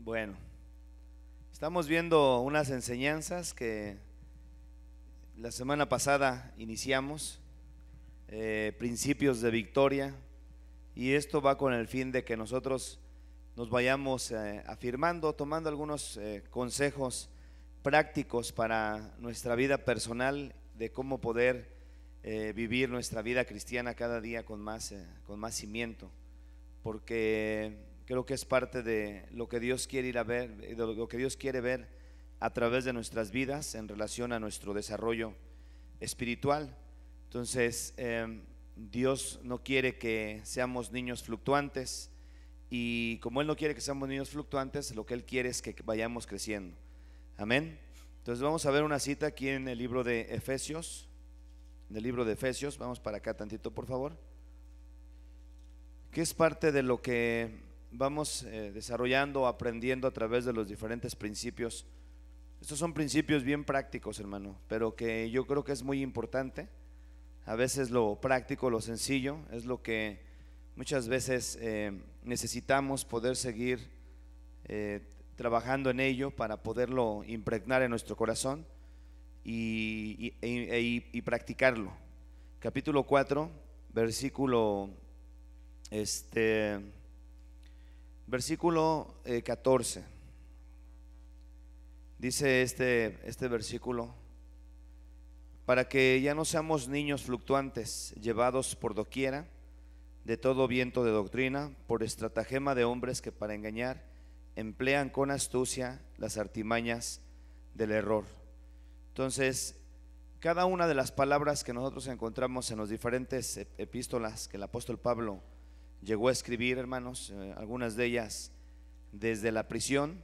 Bueno, estamos viendo unas enseñanzas que la semana pasada iniciamos, principios de victoria, y esto va con el fin de que nosotros nos vayamos afirmando, tomando algunos consejos prácticos para nuestra vida personal, de cómo poder vivir nuestra vida cristiana cada día con más cimiento, porque creo que es parte de lo que Dios quiere ir a ver, de lo que Dios quiere ver a través de nuestras vidas en relación a nuestro desarrollo espiritual. Entonces, Dios no quiere que seamos niños fluctuantes, y como Él no quiere que seamos niños fluctuantes, lo que Él quiere es que vayamos creciendo. Amén. Entonces vamos a ver una cita aquí en el libro de Efesios, vamos para acá tantito por favor, que es parte de lo que vamos desarrollando, aprendiendo a través de los diferentes principios. Estos son principios bien prácticos, hermano, pero que yo creo que es muy importante. A veces lo práctico, lo sencillo, es lo que muchas veces necesitamos poder seguir trabajando en ello para poderlo impregnar en nuestro corazón y practicarlo. Capítulo 4, versículo 14. Dice este versículo: para que ya no seamos niños fluctuantes, llevados por doquiera de todo viento de doctrina, por estratagema de hombres que para engañar emplean con astucia las artimañas del error. Entonces, cada una de las palabras que nosotros encontramos en las diferentes epístolas que el apóstol Pablo llegó a escribir, hermanos, algunas de ellas desde la prisión,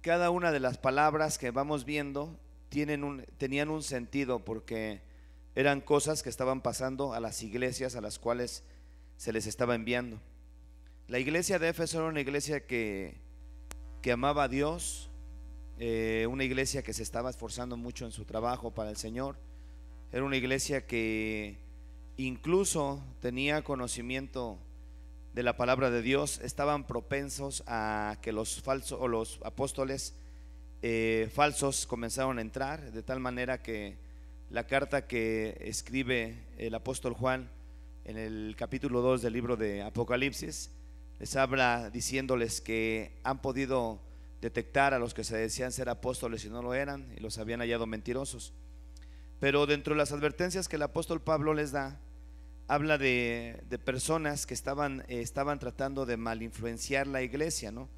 cada una de las palabras que vamos viendo tenían un sentido, porque eran cosas que estaban pasando a las iglesias a las cuales se les estaba enviando. La iglesia de Éfeso era una iglesia que amaba a Dios, una iglesia que se estaba esforzando mucho en su trabajo para el Señor. Era una iglesia que incluso tenía conocimiento de la palabra de Dios. Estaban propensos a que los falsos o los apóstoles falsos comenzaron a entrar, de tal manera que la carta que escribe el apóstol Juan en el capítulo 2 del libro de Apocalipsis les habla diciéndoles que han podido detectar a los que se decían ser apóstoles y no lo eran, y los habían hallado mentirosos. Pero dentro de las advertencias que el apóstol Pablo les da, habla de personas que estaban tratando de mal influenciar la iglesia, ¿no?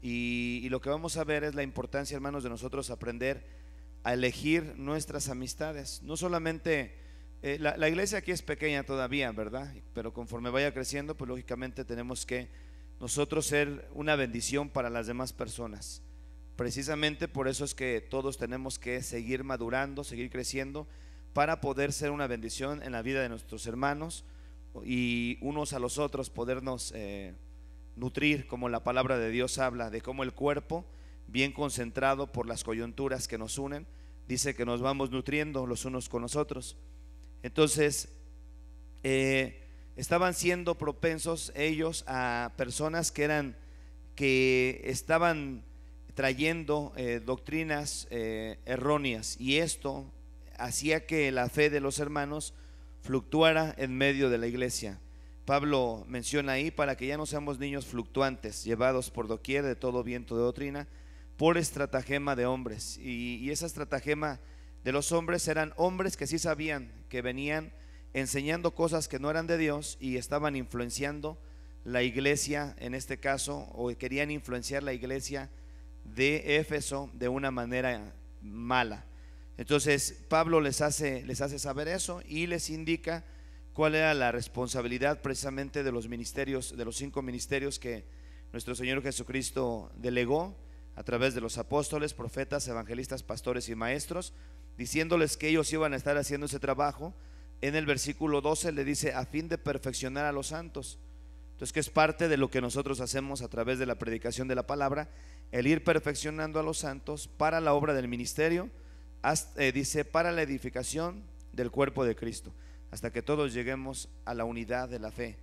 Y lo que vamos a ver es la importancia, hermanos, de nosotros aprender a elegir nuestras amistades. No solamente la iglesia aquí es pequeña todavía, ¿verdad? Pero conforme vaya creciendo, pues lógicamente tenemos que nosotros ser una bendición para las demás personas. Precisamente por eso es que todos tenemos que seguir madurando, seguir creciendo, para poder ser una bendición en la vida de nuestros hermanos y unos a los otros podernos nutrir, como la palabra de Dios habla, de cómo el cuerpo, bien concentrado por las coyunturas que nos unen, dice que nos vamos nutriendo los unos con los otros. Entonces, estaban siendo propensos ellos a personas que estaban trayendo doctrinas erróneas, y esto hacía que la fe de los hermanos fluctuara en medio de la iglesia. Pablo menciona ahí: para que ya no seamos niños fluctuantes, llevados por doquier de todo viento de doctrina, por estratagema de hombres. Y esa estratagema de los hombres eran hombres que sí sabían, que venían enseñando cosas que no eran de Dios y estaban influenciando la iglesia, en este caso, o querían influenciar la iglesia de Éfeso de una manera mala. Entonces Pablo les hace saber eso y les indica cuál era la responsabilidad precisamente de los ministerios, de los 5 ministerios que nuestro Señor Jesucristo delegó a través de los apóstoles, profetas, evangelistas, pastores y maestros, diciéndoles que ellos iban a estar haciendo ese trabajo. En el versículo 12 le dice: a fin de perfeccionar a los santos. Entonces, que es parte de lo que nosotros hacemos a través de la predicación de la palabra, el ir perfeccionando a los santos para la obra del ministerio, dice, para la edificación del cuerpo de Cristo, hasta que todos lleguemos a la unidad de la fe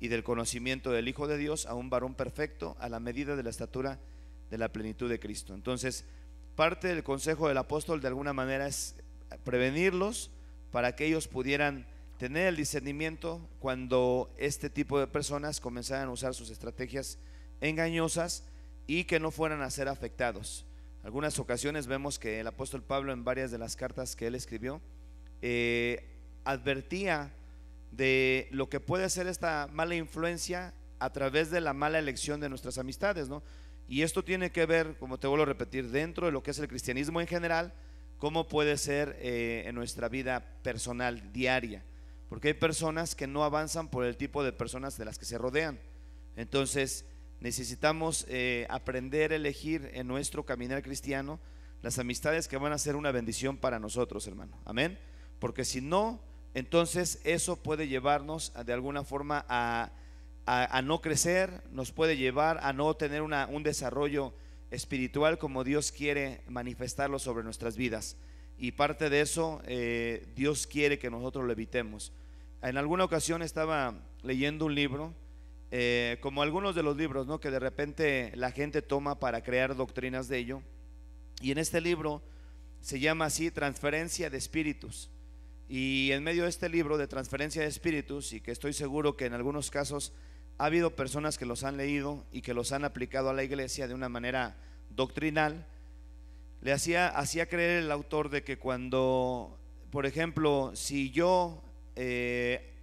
y del conocimiento del Hijo de Dios, a un varón perfecto, a la medida de la estatura de la plenitud de Cristo. Entonces, parte del consejo del apóstol de alguna manera es prevenirlos para que ellos pudieran tener el discernimiento cuando este tipo de personas comenzaran a usar sus estrategias engañosas y que no fueran a ser afectados. Algunas ocasiones vemos que el apóstol Pablo, en varias de las cartas que él escribió, advertía de lo que puede ser esta mala influencia a través de la mala elección de nuestras amistades, ¿no? Y esto tiene que ver, como te vuelvo a repetir, dentro de lo que es el cristianismo en general, cómo puede ser en nuestra vida personal, diaria, porque hay personas que no avanzan por el tipo de personas de las que se rodean. Entonces necesitamos aprender a elegir en nuestro caminar cristiano las amistades que van a ser una bendición para nosotros, hermano, amén, porque si no, entonces eso puede llevarnos de alguna forma a no crecer, nos puede llevar a no tener un desarrollo espiritual como Dios quiere manifestarlo sobre nuestras vidas, y parte de eso Dios quiere que nosotros lo evitemos. En alguna ocasión estaba leyendo un libro, como algunos de los libros, ¿no?, que de repente la gente toma para crear doctrinas de ello, y en este libro se llama así, Transferencia de Espíritus. Y en medio de este libro de transferencia de espíritus, y que estoy seguro que en algunos casos ha habido personas que los han leído y que los han aplicado a la iglesia de una manera doctrinal, le hacía creer el autor de que cuando, por ejemplo, si yo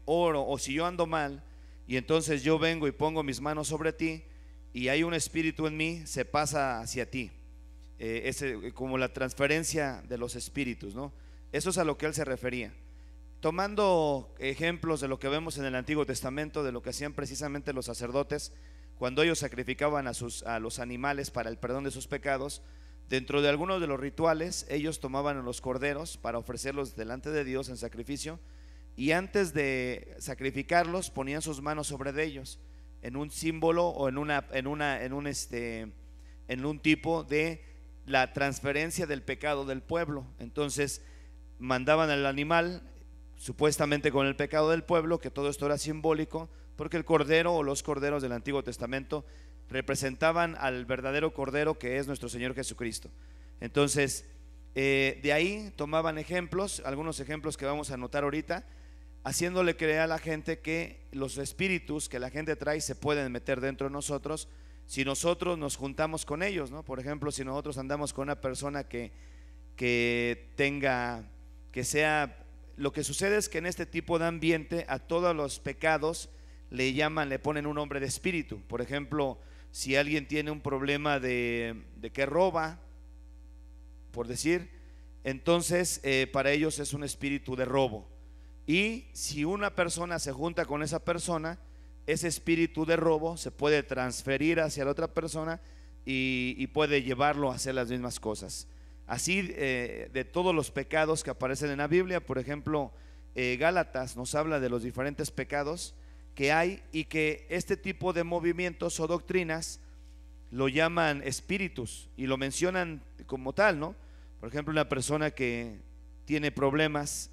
oro o si yo ando mal y entonces yo vengo y pongo mis manos sobre ti y hay un espíritu en mí, se pasa hacia ti, como la transferencia de los espíritus, ¿no? Eso es a lo que él se refería, tomando ejemplos de lo que vemos en el Antiguo Testamento, de lo que hacían precisamente los sacerdotes cuando ellos sacrificaban a los animales para el perdón de sus pecados. Dentro de algunos de los rituales, ellos tomaban a los corderos para ofrecerlos delante de Dios en sacrificio, y antes de sacrificarlos ponían sus manos sobre de ellos en un símbolo o en un tipo de la transferencia del pecado del pueblo. Entonces mandaban al animal supuestamente con el pecado del pueblo, que todo esto era simbólico, porque el cordero o los corderos del Antiguo Testamento representaban al verdadero cordero, que es nuestro Señor Jesucristo. Entonces de ahí tomaban ejemplos, algunos ejemplos que vamos a anotar ahorita, haciéndole creer a la gente que los espíritus que la gente trae se pueden meter dentro de nosotros si nosotros nos juntamos con ellos, ¿no? Por ejemplo, si nosotros andamos con una persona que sea, lo que sucede es que en este tipo de ambiente a todos los pecados le ponen un nombre de espíritu. Por ejemplo, si alguien tiene un problema de que roba, por decir, entonces para ellos es un espíritu de robo. Y si una persona se junta con esa persona, ese espíritu de robo se puede transferir hacia la otra persona y puede llevarlo a hacer las mismas cosas. Así de todos los pecados que aparecen en la Biblia, por ejemplo, Gálatas nos habla de los diferentes pecados que hay, y que este tipo de movimientos o doctrinas lo llaman espíritus y lo mencionan como tal, ¿no? Por ejemplo, una persona que tiene problemas,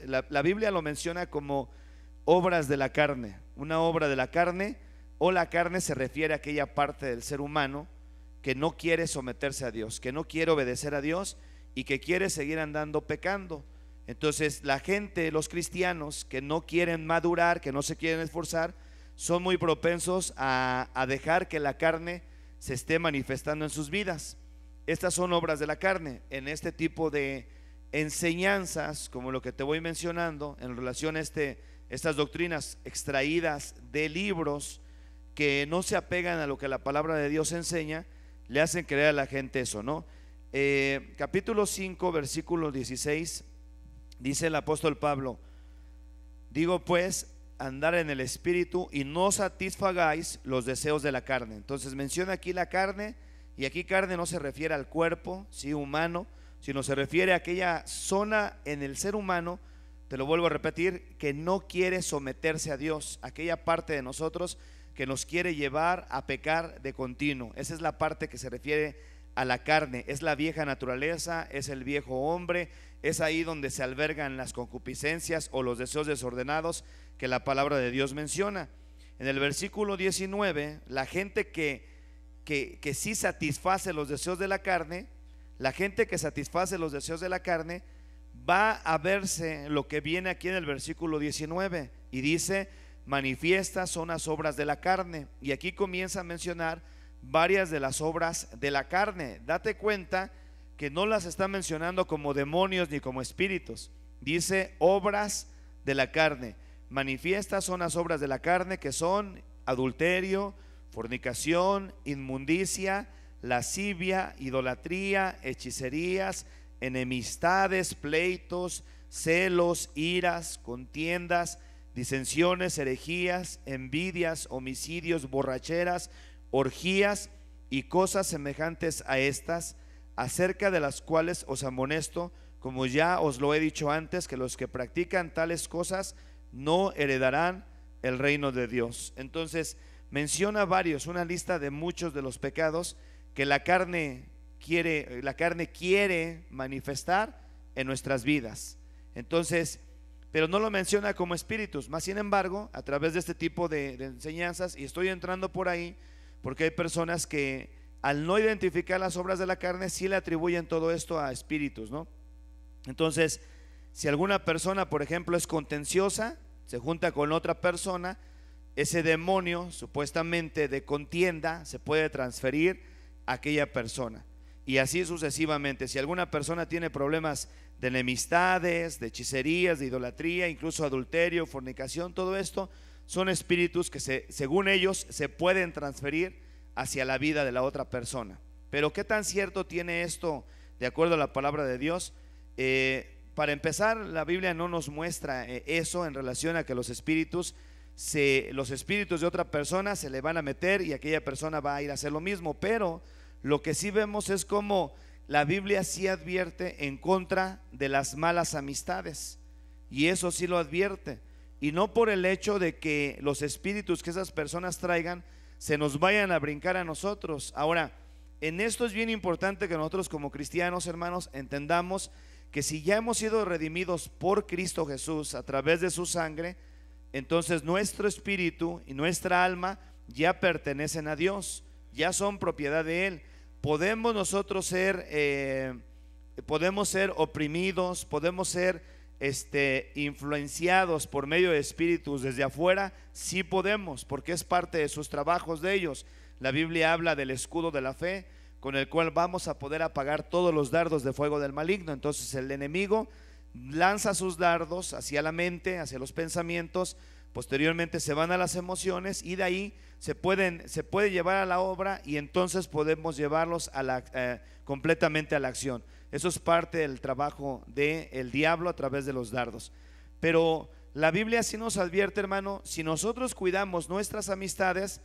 la Biblia lo menciona como obras de la carne, una obra de la carne, o la carne se refiere a aquella parte del ser humano que no quiere someterse a Dios, que no quiere obedecer a Dios y que quiere seguir andando pecando. Entonces la gente, los cristianos que no quieren madurar, que no se quieren esforzar, son muy propensos a dejar que la carne se esté manifestando en sus vidas. Estas son obras de la carne. En este tipo de enseñanzas, como lo que te voy mencionando en relación a estas doctrinas extraídas de libros que no se apegan a lo que la palabra de Dios enseña, le hacen creer a la gente eso, ¿no? Capítulo 5, versículo 16, dice el apóstol Pablo: digo pues, andar en el espíritu y no satisfagáis los deseos de la carne. Entonces menciona aquí la carne, y aquí carne no se refiere al cuerpo, sí, humano, sino se refiere a aquella zona en el ser humano, te lo vuelvo a repetir, que no quiere someterse a Dios, aquella parte de nosotros que nos quiere llevar a pecar de continuo. Esa es la parte que se refiere a la carne, es la vieja naturaleza, es el viejo hombre, es ahí donde se albergan las concupiscencias o los deseos desordenados que la palabra de Dios menciona. En el versículo 19, la gente que sí satisface los deseos de la carne, la gente que satisface los deseos de la carne, va a verse lo que viene aquí en el versículo 19 y dice: manifiestas son las obras de la carne. Y aquí comienza a mencionar varias de las obras de la carne. Date cuenta que no las está mencionando como demonios ni como espíritus. Dice obras de la carne. Manifiestas son las obras de la carne, que son adulterio, fornicación, inmundicia, lascivia, idolatría, hechicerías, enemistades, pleitos, celos, iras, contiendas, disensiones, herejías, envidias, homicidios, borracheras, orgías y cosas semejantes a estas, acerca de las cuales os amonesto, como ya os lo he dicho antes, que los que practican tales cosas no heredarán el reino de Dios. Entonces menciona varios, una lista de muchos de los pecados que la carne quiere manifestar en nuestras vidas. Entonces, pero no lo menciona como espíritus. Más sin embargo, a través de este tipo de enseñanzas, y estoy entrando por ahí porque hay personas que al no identificar las obras de la carne sí le atribuyen todo esto a espíritus, ¿no? Entonces, si alguna persona, por ejemplo, es contenciosa, se junta con otra persona, ese demonio supuestamente de contienda se puede transferir a aquella persona, y así sucesivamente. Si alguna persona tiene problemas de enemistades, de hechicerías, de idolatría, incluso adulterio, fornicación, todo esto son espíritus que según ellos se pueden transferir hacia la vida de la otra persona. Pero ¿qué tan cierto tiene esto de acuerdo a la palabra de Dios? Para empezar, la Biblia no nos muestra eso en relación a que los espíritus de otra persona se le van a meter y aquella persona va a ir a hacer lo mismo. Pero lo que sí vemos es como la Biblia sí advierte en contra de las malas amistades, y eso sí lo advierte, y no por el hecho de que los espíritus que esas personas traigan se nos vayan a brincar a nosotros. Ahora, en esto es bien importante que nosotros como cristianos, hermanos, entendamos que si ya hemos sido redimidos por Cristo Jesús a través de su sangre, entonces nuestro espíritu y nuestra alma ya pertenecen a Dios, ya son propiedad de Él. Podemos nosotros ser oprimidos, podemos ser influenciados por medio de espíritus desde afuera. Sí podemos, porque es parte de sus trabajos de ellos. La Biblia habla del escudo de la fe, con el cual vamos a poder apagar todos los dardos de fuego del maligno. Entonces el enemigo lanza sus dardos hacia la mente, hacia los pensamientos, posteriormente se van a las emociones, y de ahí se puede llevar a la obra, y entonces podemos llevarlos completamente a la acción. Eso es parte del trabajo del diablo a través de los dardos. Pero la Biblia sí nos advierte, hermano, si nosotros cuidamos nuestras amistades,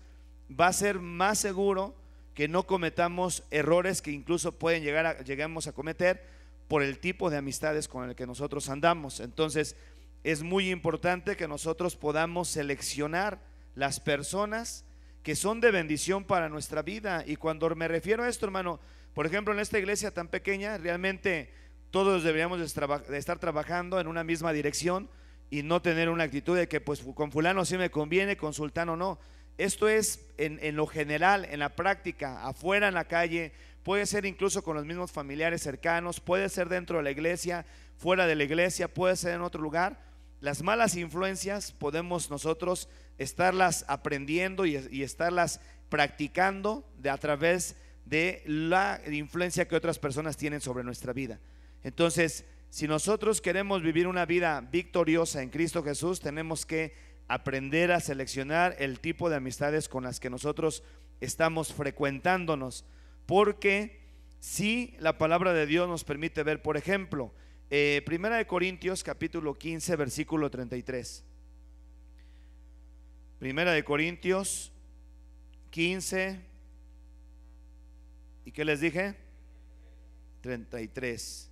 va a ser más seguro que no cometamos errores que incluso lleguemos a cometer por el tipo de amistades con el que nosotros andamos. Entonces es muy importante que nosotros podamos seleccionar las personas que son de bendición para nuestra vida. Y cuando me refiero a esto, hermano, por ejemplo, en esta iglesia tan pequeña, realmente todos deberíamos de estar trabajando en una misma dirección y no tener una actitud de que pues con fulano sí me conviene, con sultano no. Esto es en lo general, en la práctica, afuera en la calle, puede ser incluso con los mismos familiares cercanos, puede ser dentro de la iglesia, fuera de la iglesia, puede ser en otro lugar. Las malas influencias podemos nosotros estarlas aprendiendo y estarlas practicando a través de la influencia que otras personas tienen sobre nuestra vida. Entonces, si nosotros queremos vivir una vida victoriosa en Cristo Jesús, tenemos que aprender a seleccionar el tipo de amistades con las que nosotros estamos frecuentándonos, porque si la palabra de Dios nos permite ver, por ejemplo, Primera de Corintios capítulo 15 versículo 33. Primera de Corintios 15, ¿y qué les dije? 33.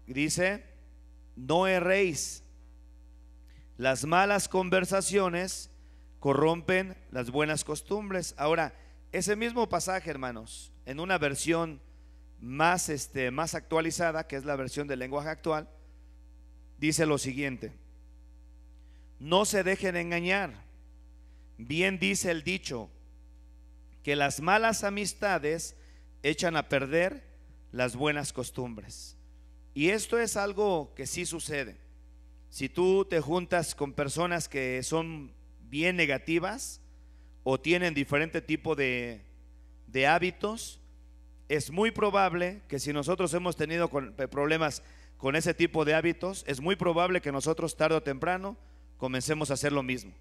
Dice: no erréis, las malas conversaciones corrompen las buenas costumbres. Ahora, ese mismo pasaje, hermanos, en una versión más actualizada, que es la versión del lenguaje actual, dice lo siguiente: no se dejen engañar. Bien dice el dicho, que las malas amistades echan a perder las buenas costumbres. Y esto es algo que sí sucede. Si tú te juntas con personas que son bien negativas o tienen diferente tipo de hábitos, es muy probable que si nosotros hemos tenido problemas con ese tipo de hábitos, es muy probable que nosotros tarde o temprano comencemos a hacer lo mismo.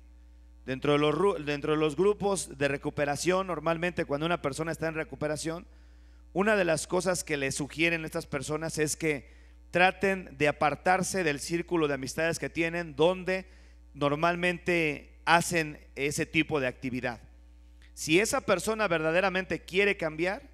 Dentro de los grupos de recuperación, normalmente cuando una persona está en recuperación, una de las cosas que le sugieren estas personas es que traten de apartarse del círculo de amistades que tienen, donde normalmente hacen ese tipo de actividad. Si esa persona verdaderamente quiere cambiar,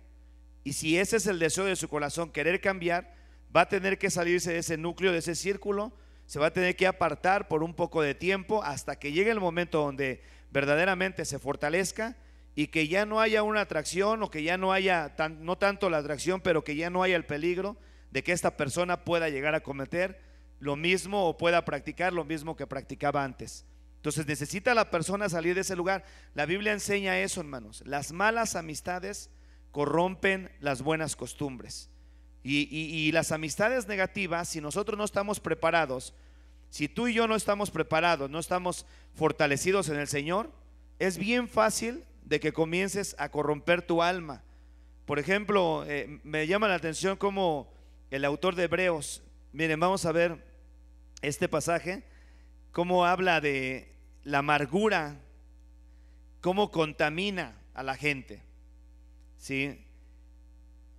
y si ese es el deseo de su corazón, querer cambiar, va a tener que salirse de ese núcleo, de ese círculo, se va a tener que apartar por un poco de tiempo hasta que llegue el momento donde verdaderamente se fortalezca y que ya no haya una atracción, o que ya no haya, no tanto la atracción, pero que ya no haya el peligro de que esta persona pueda llegar a cometer lo mismo o pueda practicar lo mismo que practicaba antes. Entonces necesita la persona salir de ese lugar. La Biblia enseña eso, hermanos. Las malas amistades corrompen las buenas costumbres. Y las amistades negativas, si nosotros no estamos preparados, si tú y yo no estamos preparados, no estamos fortalecidos en el Señor, es bien fácil de que comiences a corromper tu alma. Por ejemplo, me llama la atención como el autor de Hebreos, miren, vamos a ver este pasaje, cómo habla de la amargura, cómo contamina a la gente, ¿sí?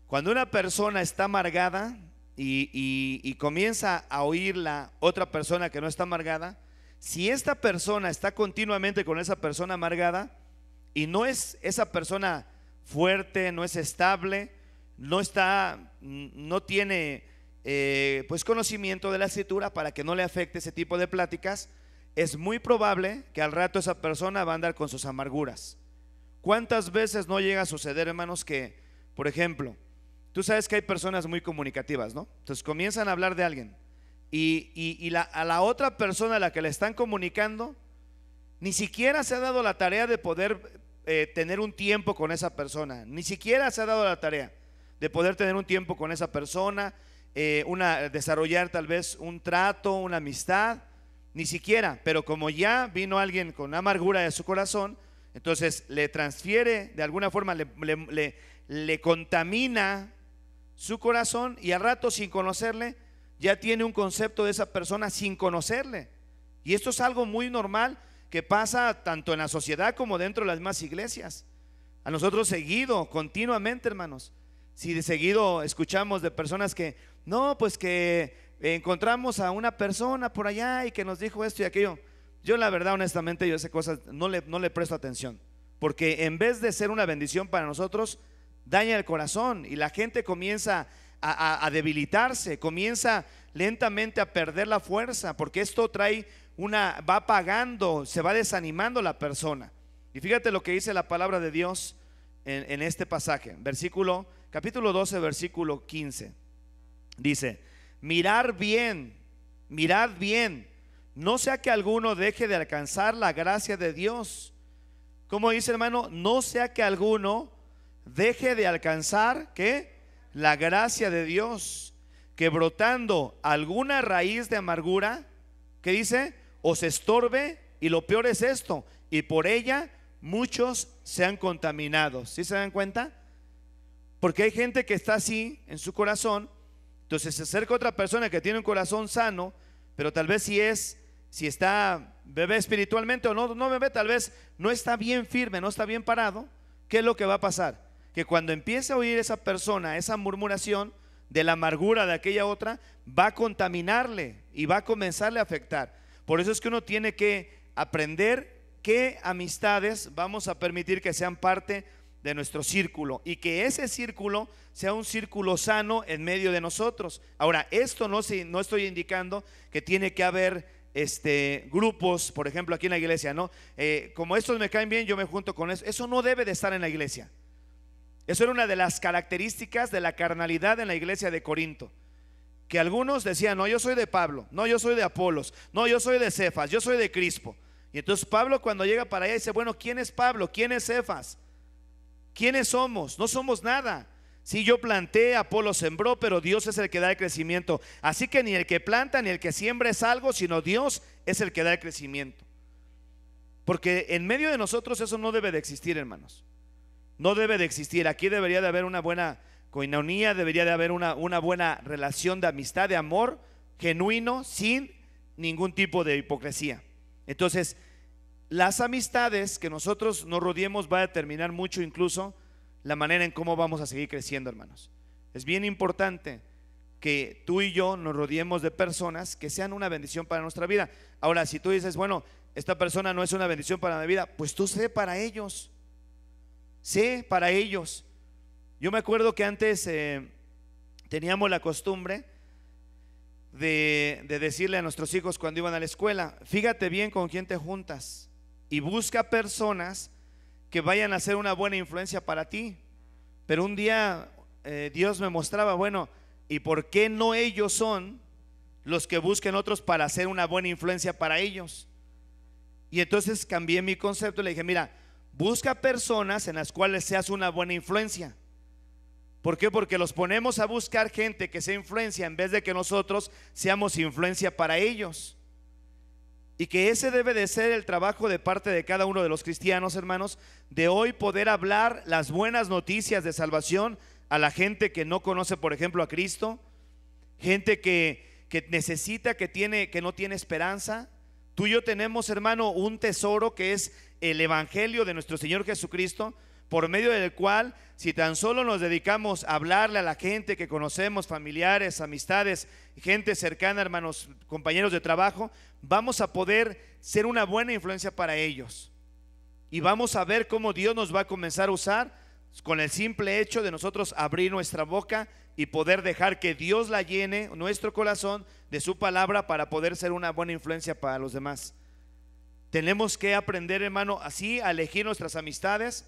Cuando una persona está amargada y comienza a oírla otra persona que no está amargada, si esta persona está continuamente con esa persona amargada y no es esa persona fuerte, no es estable, no tiene pues conocimiento de la escritura para que no le afecte ese tipo de pláticas, es muy probable que al rato esa persona va a andar con sus amarguras. ¿Cuántas veces no llega a suceder, hermanos, que, por ejemplo, tú sabes que hay personas muy comunicativas, ¿no? Entonces comienzan a hablar de alguien y a la otra persona a la que le están comunicando ni siquiera se ha dado la tarea de poder tener un tiempo con esa persona, ni siquiera se ha dado la tarea de poder tener un tiempo con esa persona, desarrollar tal vez un trato, una amistad, ni siquiera. Pero como ya vino alguien con amargura de su corazón, entonces le transfiere de alguna forma, le contamina su corazón, y al rato, sin conocerle, ya tiene un concepto de esa persona sin conocerle. Y esto es algo muy normal que pasa tanto en la sociedad como dentro de las mismas iglesias. A nosotros seguido, continuamente, hermanos, si de seguido escuchamos de personas que no, pues que encontramos a una persona por allá y que nos dijo esto y aquello. Yo la verdad, honestamente, yo esas cosas no le presto atención, porque en vez de ser una bendición para nosotros, daña el corazón y la gente comienza a debilitarse, comienza lentamente a perder la fuerza, porque esto va apagando, se va desanimando la persona. Y fíjate lo que dice la palabra de Dios en este pasaje, capítulo 12, versículo 15. Dice: mirad bien, no sea que alguno deje de alcanzar la gracia de Dios. ¿Cómo dice, hermano? No sea que alguno deje de alcanzar, ¿qué? La gracia de Dios, que brotando alguna raíz de amargura, ¿qué dice? Os estorbe, y lo peor es esto, y por ella muchos sean contaminados. ¿Sí se dan cuenta? Porque hay gente que está así en su corazón. Entonces se acerca a otra persona que tiene un corazón sano, pero tal vez si está bebé espiritualmente o no bebé, tal vez no está bien firme, no está bien parado. ¿Qué es lo que va a pasar? Que cuando empiece a oír esa persona esa murmuración de la amargura de aquella otra, va a contaminarle y va a comenzarle a afectar. Por eso es que uno tiene que aprender qué amistades vamos a permitir que sean parte de nuestro círculo, y que ese círculo sea un círculo sano en medio de nosotros. Ahora, esto no estoy indicando que tiene que haber grupos, por ejemplo, aquí en la iglesia, ¿no? Como estos me caen bien, yo me junto con eso. Eso no debe de estar en la iglesia. Eso era una de las características de la carnalidad en la iglesia de Corinto. que algunos decían, no, yo soy de Pablo, no, yo soy de Apolos, no, yo soy de Cefas, yo soy de Crispo. Y entonces Pablo, cuando llega para allá, dice, bueno, ¿quién es Pablo? ¿Quién es Cefas? ¿Quiénes somos? No somos nada. Sí, yo planté, Apolo sembró, pero Dios es el que da el crecimiento. Así que ni el que planta ni el que siembra es algo, sino Dios es el que da el crecimiento. Porque en medio de nosotros eso no debe de existir, hermanos. No debe de existir. Aquí debería de haber una buena coinonía, debería de haber una buena relación de amistad, de amor genuino, sin ningún tipo de hipocresía. Entonces, las amistades que nosotros nos rodeemos va a determinar mucho, incluso la manera en cómo vamos a seguir creciendo, hermanos. Es bien importante que tú y yo nos rodeemos de personas que sean una bendición para nuestra vida. Ahora, si tú dices, bueno, esta persona no es una bendición para mi vida, pues tú sé para ellos. Sé para ellos. Yo me acuerdo que antes teníamos la costumbre de decirle a nuestros hijos cuando iban a la escuela, fíjate bien con quién te juntas y busca personas que vayan a ser una buena influencia para ti. Pero un día Dios me mostraba, bueno, ¿y por qué no ellos son los que busquen otros para ser una buena influencia para ellos? Y entonces cambié mi concepto y le dije, mira, busca personas en las cuales seas una buena influencia. ¿Por qué? Porque los ponemos a buscar gente que sea influencia en vez de que nosotros seamos influencia para ellos. Y que ese debe de ser el trabajo de parte de cada uno de los cristianos, hermanos, de hoy poder hablar las buenas noticias de salvación a la gente que no conoce, por ejemplo, a Cristo, gente que necesita, que no tiene esperanza. Tú y yo tenemos, hermano, un tesoro que es el evangelio de nuestro Señor Jesucristo, por medio del cual, si tan solo nos dedicamos a hablarle a la gente que conocemos, familiares, amistades, gente cercana, hermanos, compañeros de trabajo, vamos a poder ser una buena influencia para ellos. Y vamos a ver cómo Dios nos va a comenzar a usar con el simple hecho de nosotros abrir nuestra boca y poder dejar que Dios la llene, nuestro corazón, de su palabra, para poder ser una buena influencia para los demás. Tenemos que aprender, hermano, así a elegir nuestras amistades,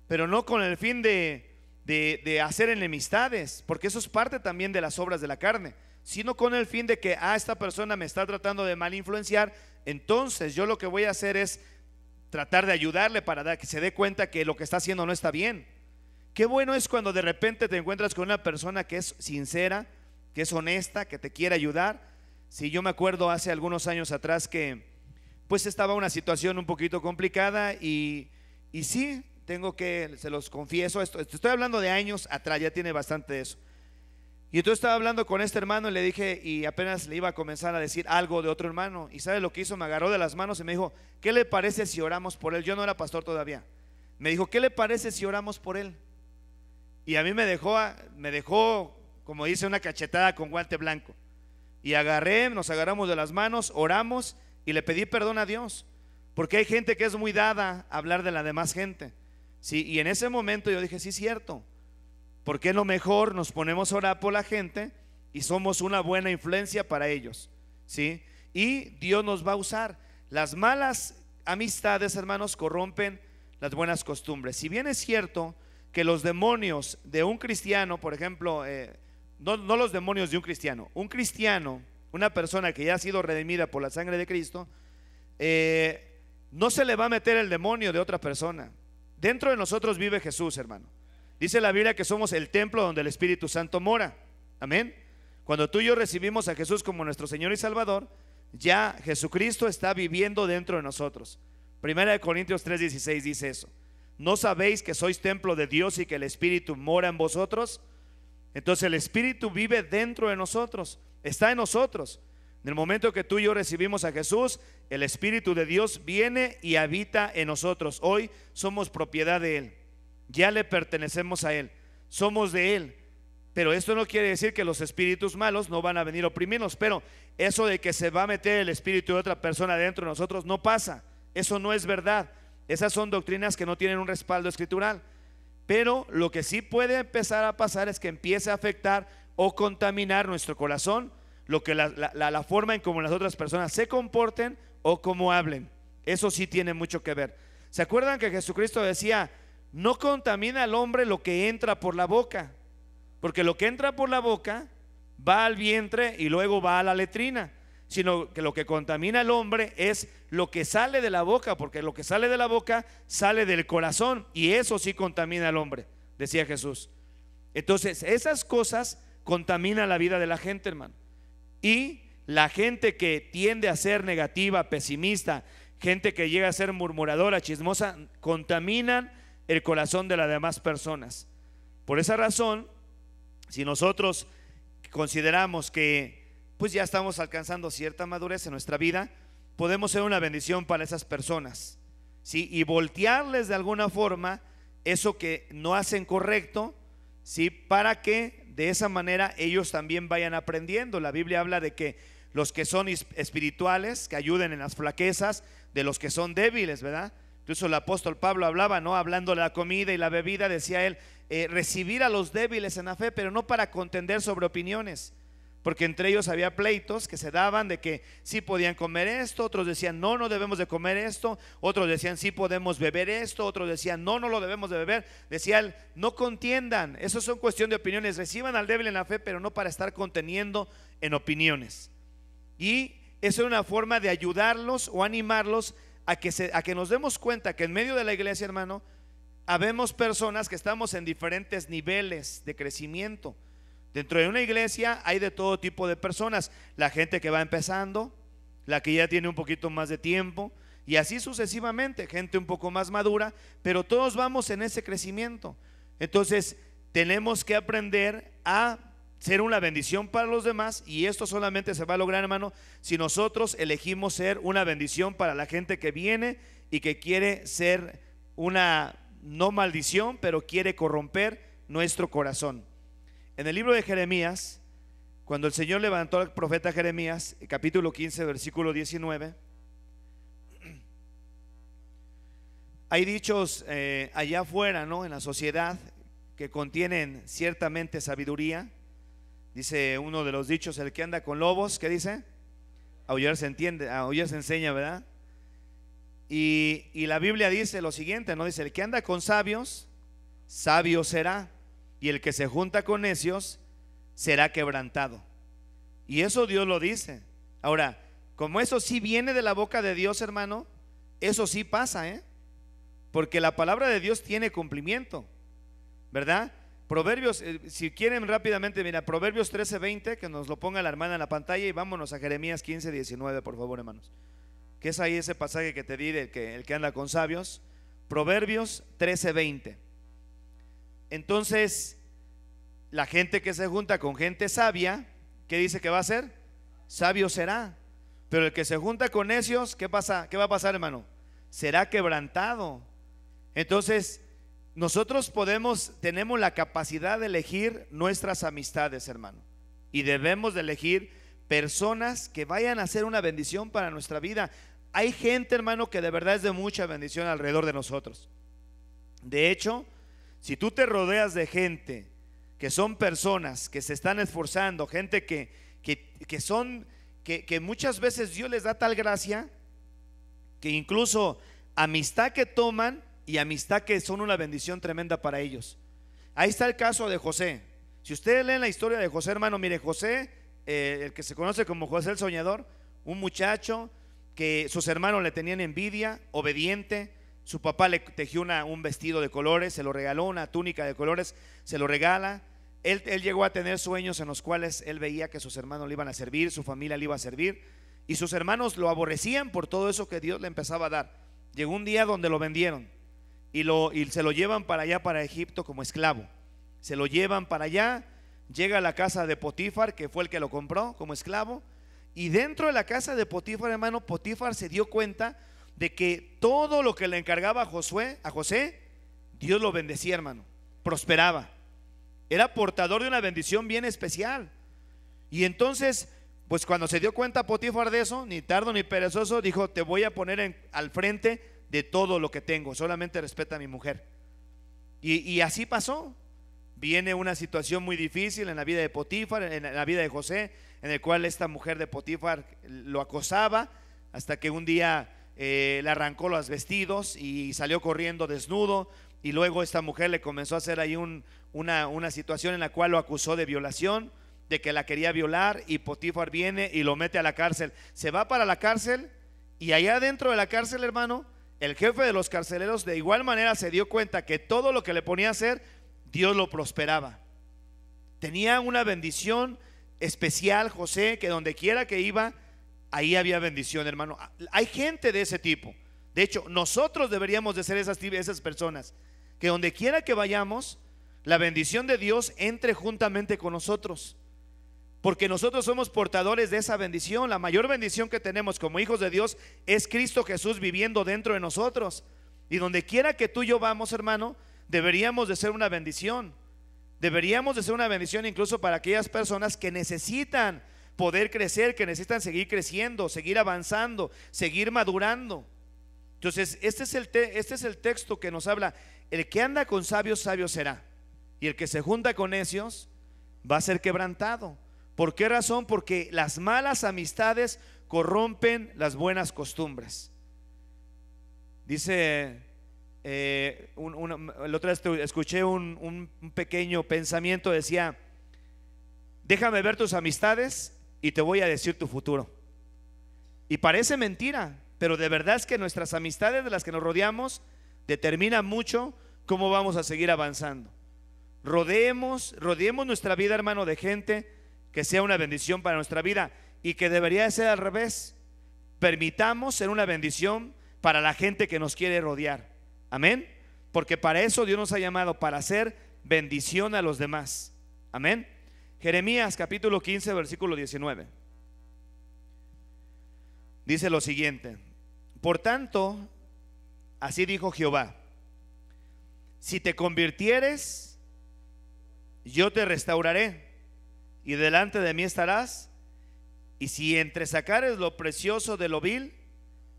pero no con el fin de hacer enemistades, porque eso es parte también de las obras de la carne, sino con el fin de que esta persona me está tratando de mal influenciar, entonces yo lo que voy a hacer es tratar de ayudarle para que se dé cuenta que lo que está haciendo no está bien. Qué bueno es cuando de repente te encuentras con una persona que es sincera, que es honesta, que te quiere ayudar. Sí, yo me acuerdo hace algunos años atrás que pues estaba una situación un poquito complicada y sí, se los confieso, estoy hablando de años atrás, ya tiene bastante de eso. Y entonces estaba hablando con este hermano y le dije, y apenas le iba a comenzar a decir algo de otro hermano, y ¿sabe lo que hizo? Me agarró de las manos y me dijo, ¿qué le parece si oramos por él? Yo no era pastor todavía. Me dijo, ¿qué le parece si oramos por él? Y a mí me dejó, como dice, una cachetada con guante blanco. Y nos agarramos de las manos, oramos y le pedí perdón a Dios, porque hay gente que es muy dada a hablar de la demás gente. Sí, y en ese momento yo dije, sí, cierto, ¿por qué no mejor nos ponemos a orar por la gente y somos una buena influencia para ellos? ¿Sí? Y Dios nos va a usar. Las malas amistades, hermanos, corrompen las buenas costumbres. Si bien es cierto que los demonios de un cristiano, por ejemplo, no los demonios de un cristiano, una persona que ya ha sido redimida por la sangre de Cristo, no se le va a meter el demonio de otra persona. Dentro de nosotros vive Jesús, hermano. Dice la Biblia que somos el templo donde el Espíritu Santo mora. Amén. Cuando tú y yo recibimos a Jesús como nuestro Señor y Salvador, ya Jesucristo está viviendo dentro de nosotros. Primera de Corintios 3:16 dice eso. ¿No sabéis que sois templo de Dios y que el Espíritu mora en vosotros? Entonces el Espíritu vive dentro de nosotros, está en nosotros. En el momento que tú y yo recibimos a Jesús, el Espíritu de Dios viene y habita en nosotros. Hoy somos propiedad de Él, ya le pertenecemos a Él, somos de Él. Pero esto no quiere decir que los espíritus malos no van a venir a oprimirnos. Pero eso de que se va a meter el espíritu de otra persona dentro de nosotros no pasa. Eso no es verdad. Esas son doctrinas que no tienen un respaldo escritural. Pero lo que sí puede empezar a pasar es que empiece a afectar o contaminar nuestro corazón, lo que la forma en cómo las otras personas se comporten o cómo hablen. Eso sí tiene mucho que ver. ¿Se acuerdan que Jesucristo decía, no contamina al hombre lo que entra por la boca? Porque lo que entra por la boca va al vientre y luego va a la letrina, sino que lo que contamina al hombre es lo que sale de la boca, porque lo que sale de la boca sale del corazón, y eso sí contamina al hombre, decía Jesús. Entonces esas cosas contaminan la vida de la gente, hermano. Y la gente que tiende a ser negativa, pesimista, gente que llega a ser murmuradora, chismosa, contaminan el corazón de las demás personas. Por esa razón, si nosotros consideramos que pues ya estamos alcanzando cierta madurez en nuestra vida, podemos ser una bendición para esas personas, ¿sí? Y voltearles de alguna forma eso que no hacen correcto, ¿sí? Para que de esa manera ellos también vayan aprendiendo. La Biblia habla de que los que son espirituales, que ayuden en las flaquezas de los que son débiles, ¿verdad? Incluso el apóstol Pablo hablaba, ¿no? Hablando de la comida y la bebida, decía él, recibir a los débiles en la fe, pero no para contender sobre opiniones, porque entre ellos había pleitos que se daban de que sí podían comer esto, otros decían no, no debemos de comer esto, otros decían sí podemos beber esto, otros decían no, no lo debemos de beber. Decía él, no contiendan, eso son cuestión de opiniones, reciban al débil en la fe, pero no para estar conteniendo en opiniones. Y eso es una forma de ayudarlos o animarlos a que nos demos cuenta que en medio de la iglesia, hermano, habemos personas que estamos en diferentes niveles de crecimiento. Dentro de una iglesia hay de todo tipo de personas, la gente que va empezando, la que ya tiene un poquito más de tiempo, y así sucesivamente, gente un poco más madura, pero todos vamos en ese crecimiento. Entonces tenemos que aprender a ser una bendición para los demás, y esto solamente se va a lograr, hermano, si nosotros elegimos ser una bendición para la gente que viene y que quiere ser una, no maldición, pero quiere corromper nuestro corazón. En el libro de Jeremías, cuando el Señor levantó al profeta Jeremías, capítulo 15, versículo 19, hay dichos allá afuera, ¿no? En la sociedad, que contienen ciertamente sabiduría. Dice uno de los dichos, el que anda con lobos, ¿qué dice? Aullar se entiende, aullar se enseña, ¿verdad? Y la Biblia dice lo siguiente, ¿no? Dice, el que anda con sabios, sabio será, y el que se junta con necios será quebrantado. Y eso Dios lo dice. Ahora, como eso sí viene de la boca de Dios, hermano, eso sí pasa, porque la palabra de Dios tiene cumplimiento, ¿verdad? Proverbios, si quieren rápidamente, mira, Proverbios 13:20, que nos lo ponga la hermana en la pantalla, y vámonos a Jeremías 15:19, por favor, hermanos, que es ahí ese pasaje que te di de que el que anda con sabios. Proverbios 13:20. Entonces, la gente que se junta con gente sabia, ¿qué dice que va a ser? Sabio será. Pero el que se junta con necios, ¿qué pasa? ¿Qué va a pasar, hermano? Será quebrantado. Entonces, nosotros tenemos la capacidad de elegir nuestras amistades, hermano, y debemos de elegir personas que vayan a ser una bendición para nuestra vida. Hay gente, hermano, que de verdad es de mucha bendición alrededor de nosotros. De hecho, si tú te rodeas de gente que son personas que se están esforzando, gente que muchas veces Dios les da tal gracia que incluso amistad que toman y amistad que son una bendición tremenda para ellos. Ahí está el caso de José. Si ustedes leen la historia de José, hermano, mire, José, el que se conoce como José el soñador, un muchacho que sus hermanos le tenían envidia, obediente. Su papá le tejió un vestido de colores, se lo regaló, una túnica de colores, se lo regala. Él llegó a tener sueños en los cuales él veía que sus hermanos le iban a servir, su familia le iba a servir, y sus hermanos lo aborrecían por todo eso que Dios le empezaba a dar. Llegó un día donde lo vendieron y se lo llevan para allá, para Egipto, como esclavo. Se lo llevan para allá, llega a la casa de Potifar, que fue el que lo compró como esclavo, y dentro de la casa de Potifar, hermano, Potifar se dio cuenta de que todo lo que le encargaba a José, Dios lo bendecía, hermano, prosperaba, era portador de una bendición bien especial. Y entonces, pues cuando se dio cuenta Potifar de eso, ni tardo ni perezoso, dijo, te voy a poner al frente de todo lo que tengo, solamente respeta a mi mujer. Y así pasó. Viene una situación muy difícil en la vida de Potifar, en la vida de José, en el cual esta mujer de Potifar lo acosaba, hasta que un día le arrancó los vestidos y salió corriendo desnudo. Y luego esta mujer le comenzó a hacer ahí una situación en la cual lo acusó de violación, de que la quería violar, y Potifar viene y lo mete a la cárcel. Se va para la cárcel, y allá dentro de la cárcel, hermano, el jefe de los carceleros de igual manera se dio cuenta que todo lo que le ponía a hacer, Dios lo prosperaba. Tenía una bendición especial José, que donde quiera que iba, ahí había bendición, hermano. Hay gente de ese tipo. De hecho, nosotros deberíamos de ser esas personas, que donde quiera que vayamos, la bendición de Dios entre juntamente con nosotros, porque nosotros somos portadores de esa bendición. La mayor bendición que tenemos como hijos de Dios es Cristo Jesús viviendo dentro de nosotros. Y donde quiera que tú y yo vamos, hermano, deberíamos de ser una bendición. Deberíamos de ser una bendición incluso para aquellas personas que necesitan poder crecer, que necesitan seguir creciendo, seguir avanzando, seguir madurando. Entonces este es el texto que nos habla: el que anda con sabios, sabio será, y el que se junta con necios va a ser quebrantado. ¿Por qué razón? Porque las malas amistades corrompen las buenas costumbres. Dice, la otra vez escuché un pequeño pensamiento, decía: déjame ver tus amistades y te voy a decir tu futuro. Y parece mentira, pero de verdad es que nuestras amistades, de las que nos rodeamos, determinan mucho cómo vamos a seguir avanzando. Rodeemos nuestra vida, hermano, de gente que sea una bendición para nuestra vida, y que debería de ser al revés. Permitamos ser una bendición para la gente que nos quiere rodear. Amén. Porque para eso Dios nos ha llamado, para hacer bendición a los demás. Amén. Jeremías capítulo 15 versículo 19 dice lo siguiente: por tanto, así dijo Jehová, si te convirtieres, yo te restauraré, y delante de mí estarás, y si entresacares lo precioso de lo vil,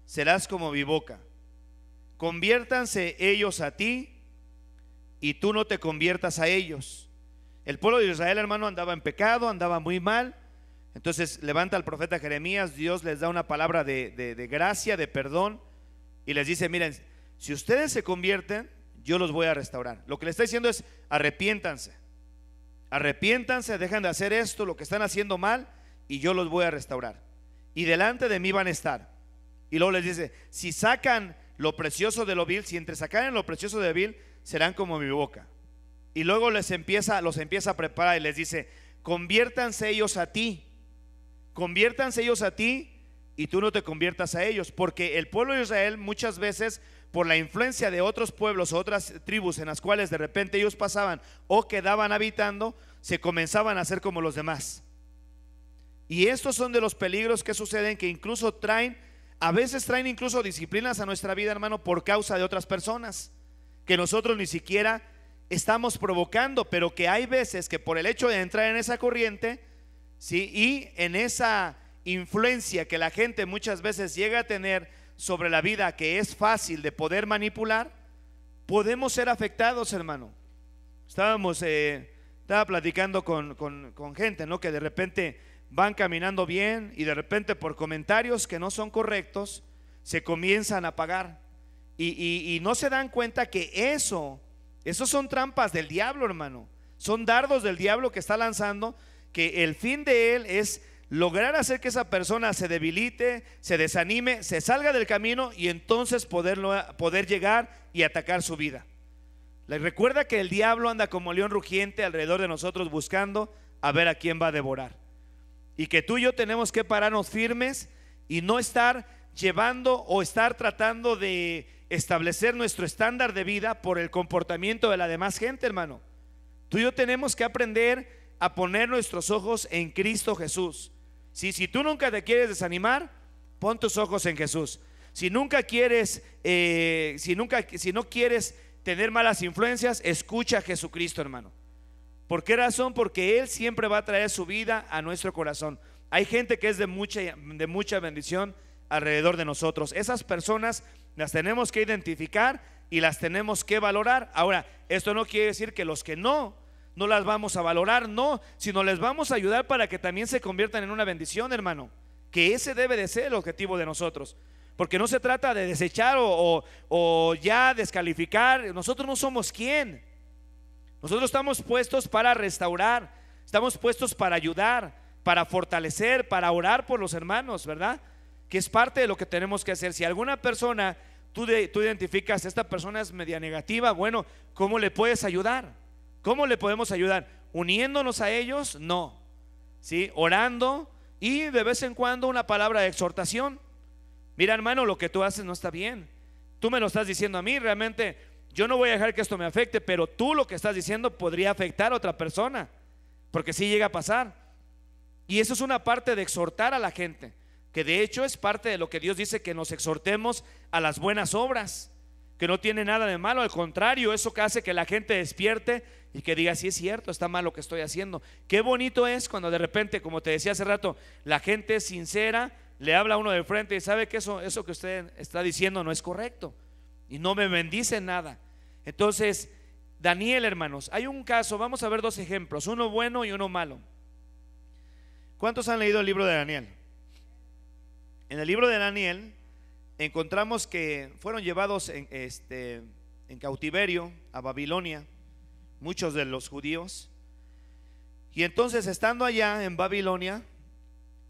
serás como mi boca. Conviértanse ellos a ti, y tú no te conviertas a ellos. El pueblo de Israel, hermano, andaba en pecado, andaba muy mal. Entonces levanta al profeta Jeremías, Dios les da una palabra de gracia, de perdón, y les dice: miren, si ustedes se convierten, yo los voy a restaurar. Lo que le está diciendo es: arrepiéntanse, dejen de hacer esto, lo que están haciendo mal, y yo los voy a restaurar, y delante de mí van a estar. Y luego les dice: si sacan lo precioso de lo vil, si entresacaren lo precioso de vil, serán como mi boca. Y luego los empieza a preparar y les dice: conviértanse ellos a ti, y tú no te conviertas a ellos. Porque el pueblo de Israel muchas veces, por la influencia de otros pueblos o otras tribus en las cuales de repente ellos pasaban o quedaban habitando, se comenzaban a hacer como los demás. Y estos son de los peligros que suceden, que incluso a veces traen incluso disciplinas a nuestra vida, hermano, por causa de otras personas que nosotros ni siquiera estamos provocando, pero que hay veces que por el hecho de entrar en esa corriente, ¿sí?, y en esa influencia que la gente muchas veces llega a tener sobre la vida, que es fácil de poder manipular, podemos ser afectados, hermano. Estaba platicando con gente, ¿no?, que de repente van caminando bien y de repente por comentarios que no son correctos se comienzan a apagar, y no se dan cuenta que esos son trampas del diablo, hermano. Son dardos del diablo que está lanzando, que el fin de él es lograr hacer que esa persona se debilite, se desanime, se salga del camino, y entonces poder llegar y atacar su vida. Les recuerda que el diablo anda como león rugiente alrededor de nosotros, buscando a ver a quién va a devorar, y que tú y yo tenemos que pararnos firmes y no estar llevando o estar tratando de establecer nuestro estándar de vida por el comportamiento de la demás gente, hermano. Tú y yo tenemos que aprender a poner nuestros ojos en Cristo Jesús. Si tú nunca te quieres desanimar, pon tus ojos en Jesús. Si no quieres tener malas influencias, escucha a Jesucristo, hermano. ¿Por qué razón? Porque Él siempre va a traer su vida a nuestro corazón. Hay gente que es de mucha bendición alrededor de nosotros. Esas personas las tenemos que identificar y las tenemos que valorar. Ahora, esto no quiere decir que los que no las vamos a valorar, no, sino les vamos a ayudar para que también se conviertan en una bendición, hermano. Que ese debe de ser el objetivo de nosotros, porque no se trata de desechar o ya descalificar. Nosotros no somos quien. Nosotros estamos puestos para restaurar. Estamos puestos para ayudar, para fortalecer, para orar por los hermanos, ¿verdad? Que es parte de lo que tenemos que hacer. Si alguna persona tú identificas, esta persona es media negativa, bueno, ¿cómo le puedes ayudar? ¿Cómo le podemos ayudar? ¿Uniéndonos a ellos? No. ¿Sí? Orando y de vez en cuando una palabra de exhortación. Mira, hermano, lo que tú haces no está bien. Tú me lo estás diciendo a mí, realmente yo no voy a dejar que esto me afecte, pero tú lo que estás diciendo podría afectar a otra persona, porque sí llega a pasar. Y eso es una parte de exhortar a la gente, que de hecho es parte de lo que Dios dice, que nos exhortemos a las buenas obras, que no tiene nada de malo, al contrario, eso que hace que la gente despierte y que diga, sí es cierto, está mal lo que estoy haciendo. Qué bonito es cuando de repente, como te decía hace rato, la gente es sincera, le habla a uno de frente y sabe que eso que usted está diciendo no es correcto y no me bendice nada. Entonces, Daniel, hermanos, hay un caso, vamos a ver dos ejemplos, uno bueno y uno malo. ¿Cuántos han leído el libro de Daniel? En el libro de Daniel encontramos que fueron llevados en cautiverio a Babilonia muchos de los judíos, y entonces estando allá en Babilonia,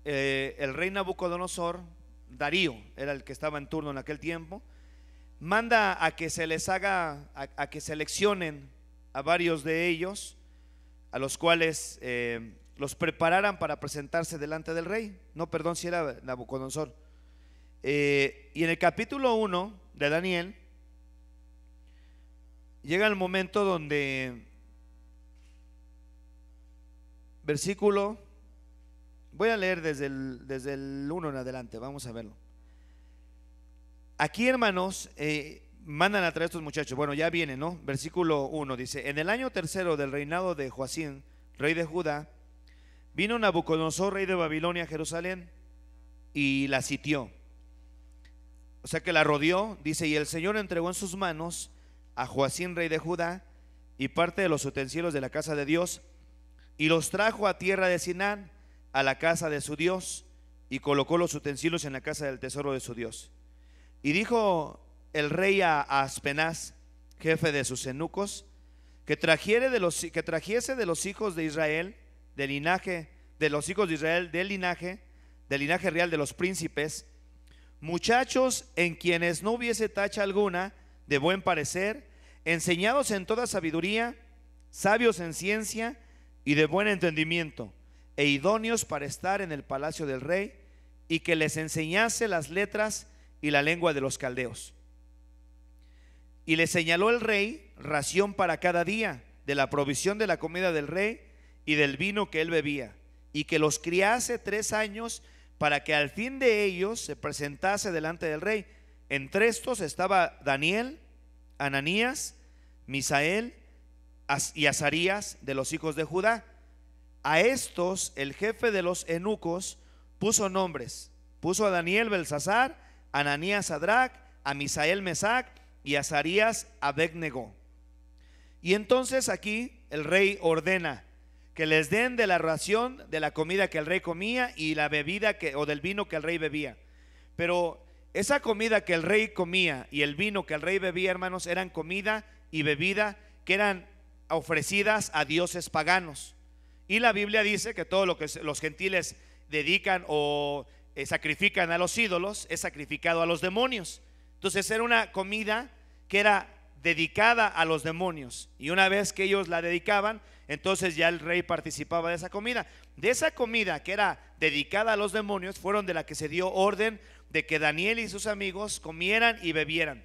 el rey Nabucodonosor, Darío era el que estaba en turno en aquel tiempo, manda a que se les haga, a que seleccionen a varios de ellos, a los cuales los prepararan para presentarse delante del rey. No, perdón, si era Nabucodonosor. Y en el capítulo 1 de Daniel llega el momento donde versículo, voy a leer desde el 1 en adelante, vamos a verlo. Aquí, hermanos, mandan a traer a estos muchachos. Bueno, ya viene, ¿no? Versículo 1 dice: en el año tercero del reinado de Joacim, rey de Judá, vino Nabucodonosor, rey de Babilonia, a Jerusalén y la sitió. O sea que la rodeó, dice, y el Señor entregó en sus manos a Joacim, rey de Judá, y parte de los utensilios de la casa de Dios, y los trajo a tierra de Sinán, a la casa de su Dios, y colocó los utensilios en la casa del tesoro de su Dios. Y dijo el rey a Aspenaz, jefe de sus eunucos, que trajese de los hijos de Israel, del linaje de los hijos de Israel, del linaje real de los príncipes, muchachos en quienes no hubiese tacha alguna, de buen parecer, enseñados en toda sabiduría, sabios en ciencia y de buen entendimiento, e idóneos para estar en el palacio del rey, y que les enseñase las letras y la lengua de los caldeos. Y le señaló el rey ración para cada día de la provisión de la comida del rey y del vino que él bebía, y que los criase 3 años, para que al fin de ellos se presentase delante del rey. Entre estos estaba Daniel, Ananías, Misael y Azarías, de los hijos de Judá. A estos el jefe de los eunucos puso nombres. Puso a Daniel Belsasar, a Ananías Sadrac, a Misael Mesac y a Azarías Abednego. Y entonces aquí el rey ordena que les den de la ración de la comida que el rey comía y la bebida o del vino que el rey bebía. Pero esa comida que el rey comía y el vino que el rey bebía, hermanos, eran comida y bebida que eran ofrecidas a dioses paganos. Y la Biblia dice que todo lo que los gentiles dedican o sacrifican a los ídolos es sacrificado a los demonios. Entonces era una comida que era dedicada a los demonios, y una vez que ellos la dedicaban, entonces ya el rey participaba de esa comida. De esa comida que era dedicada a los demonios fueron de la que se dio orden de que Daniel y sus amigos comieran y bebieran.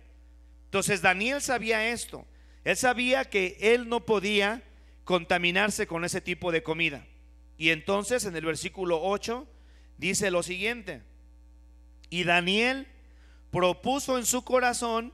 Entonces Daniel sabía esto, él sabía que él no podía contaminarse con ese tipo de comida. Y entonces en el versículo 8 dice lo siguiente: y Daniel propuso en su corazón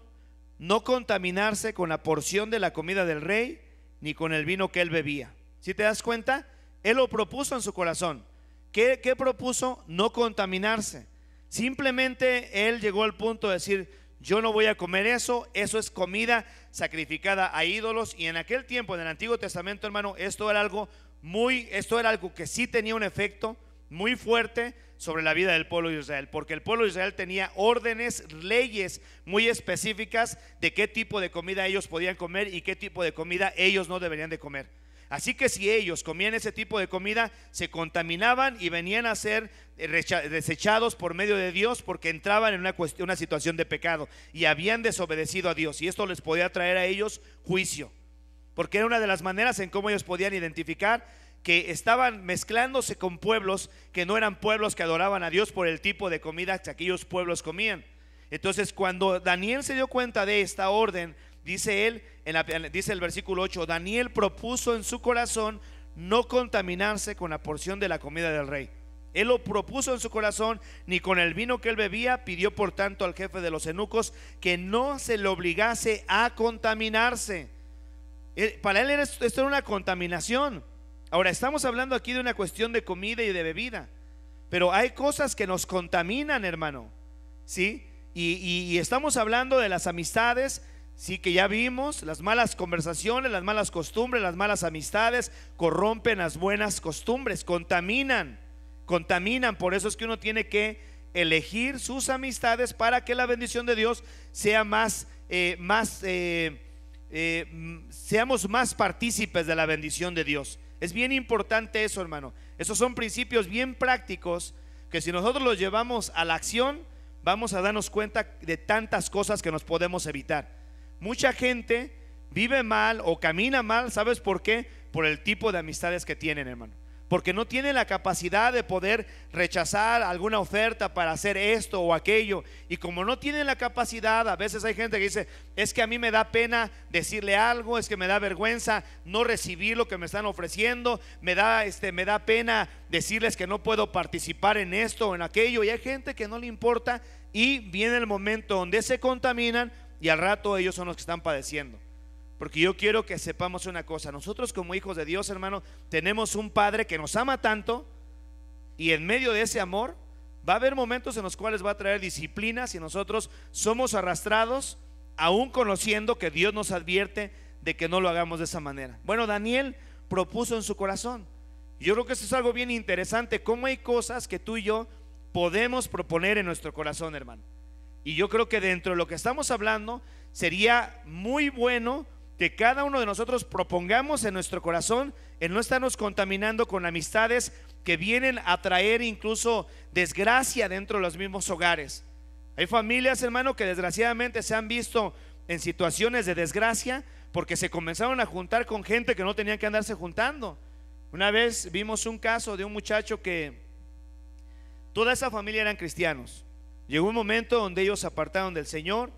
no contaminarse con la porción de la comida del rey, ni con el vino que él bebía. ¿Sí te das cuenta? Él lo propuso en su corazón. ¿Qué propuso? No contaminarse. Simplemente él llegó al punto de decir: yo no voy a comer eso es comida sacrificada a ídolos. Y en aquel tiempo, en el Antiguo Testamento, hermano, esto era algo que sí tenía un efecto muy fuerte sobre la vida del pueblo de Israel, porque el pueblo de Israel tenía órdenes, leyes muy específicas de qué tipo de comida ellos podían comer y qué tipo de comida ellos no deberían de comer. Así que si ellos comían ese tipo de comida, se contaminaban y venían a ser desechados por medio de Dios, porque entraban en una situación de pecado y habían desobedecido a Dios, y esto les podía traer a ellos juicio, porque era una de las maneras en cómo ellos podían identificar que estaban mezclándose con pueblos que no eran pueblos que adoraban a Dios por el tipo de comida que aquellos pueblos comían. Entonces, cuando Daniel se dio cuenta de esta orden, dice él, dice el versículo 8, Daniel propuso en su corazón no contaminarse con la porción de la comida del rey. Él lo propuso en su corazón, ni con el vino que él bebía. Pidió por tanto al jefe de los eunucos que no se le obligase a contaminarse. Para él esto era una contaminación. Ahora, estamos hablando aquí de una cuestión de comida y de bebida, pero hay cosas que nos contaminan, hermano, ¿sí? Y estamos hablando de las amistades, sí, que ya vimos. Las malas conversaciones, las malas costumbres, las malas amistades corrompen las buenas costumbres, contaminan. Por eso es que uno tiene que elegir sus amistades para que la bendición de Dios sea seamos más partícipes de la bendición de Dios. Es bien importante eso, hermano. Esos son principios bien prácticos que si nosotros los llevamos a la acción, vamos a darnos cuenta de tantas cosas que nos podemos evitar. Mucha gente vive mal o camina mal, ¿sabes por qué? Por el tipo de amistades que tienen, hermano. Porque no tienen la capacidad de poder rechazar alguna oferta para hacer esto o aquello. Y como no tienen la capacidad, a veces hay gente que dice: es que a mí me da pena decirle algo, es que me da vergüenza no recibir lo que me están ofreciendo, me da pena decirles que no puedo participar en esto o en aquello. Y hay gente que no le importa, y viene el momento donde se contaminan y al rato ellos son los que están padeciendo. Porque yo quiero que sepamos una cosa: nosotros como hijos de Dios, hermano, tenemos un Padre que nos ama tanto, y en medio de ese amor va a haber momentos en los cuales va a traer disciplinas, y nosotros somos arrastrados, aún conociendo que Dios nos advierte de que no lo hagamos de esa manera. Bueno, Daniel propuso en su corazón. Yo creo que esto es algo bien interesante, cómo hay cosas que tú y yo podemos proponer en nuestro corazón, hermano. Y yo creo que dentro de lo que estamos hablando, sería muy bueno que cada uno de nosotros propongamos en nuestro corazón el no estarnos contaminando con amistades que vienen a traer incluso desgracia dentro de los mismos hogares. Hay familias, hermano, que desgraciadamente se han visto en situaciones de desgracia porque se comenzaron a juntar con gente que no tenían que andarse juntando. Una vez vimos un caso de un muchacho que toda esa familia eran cristianos. Llegó un momento donde ellos se apartaron del Señor,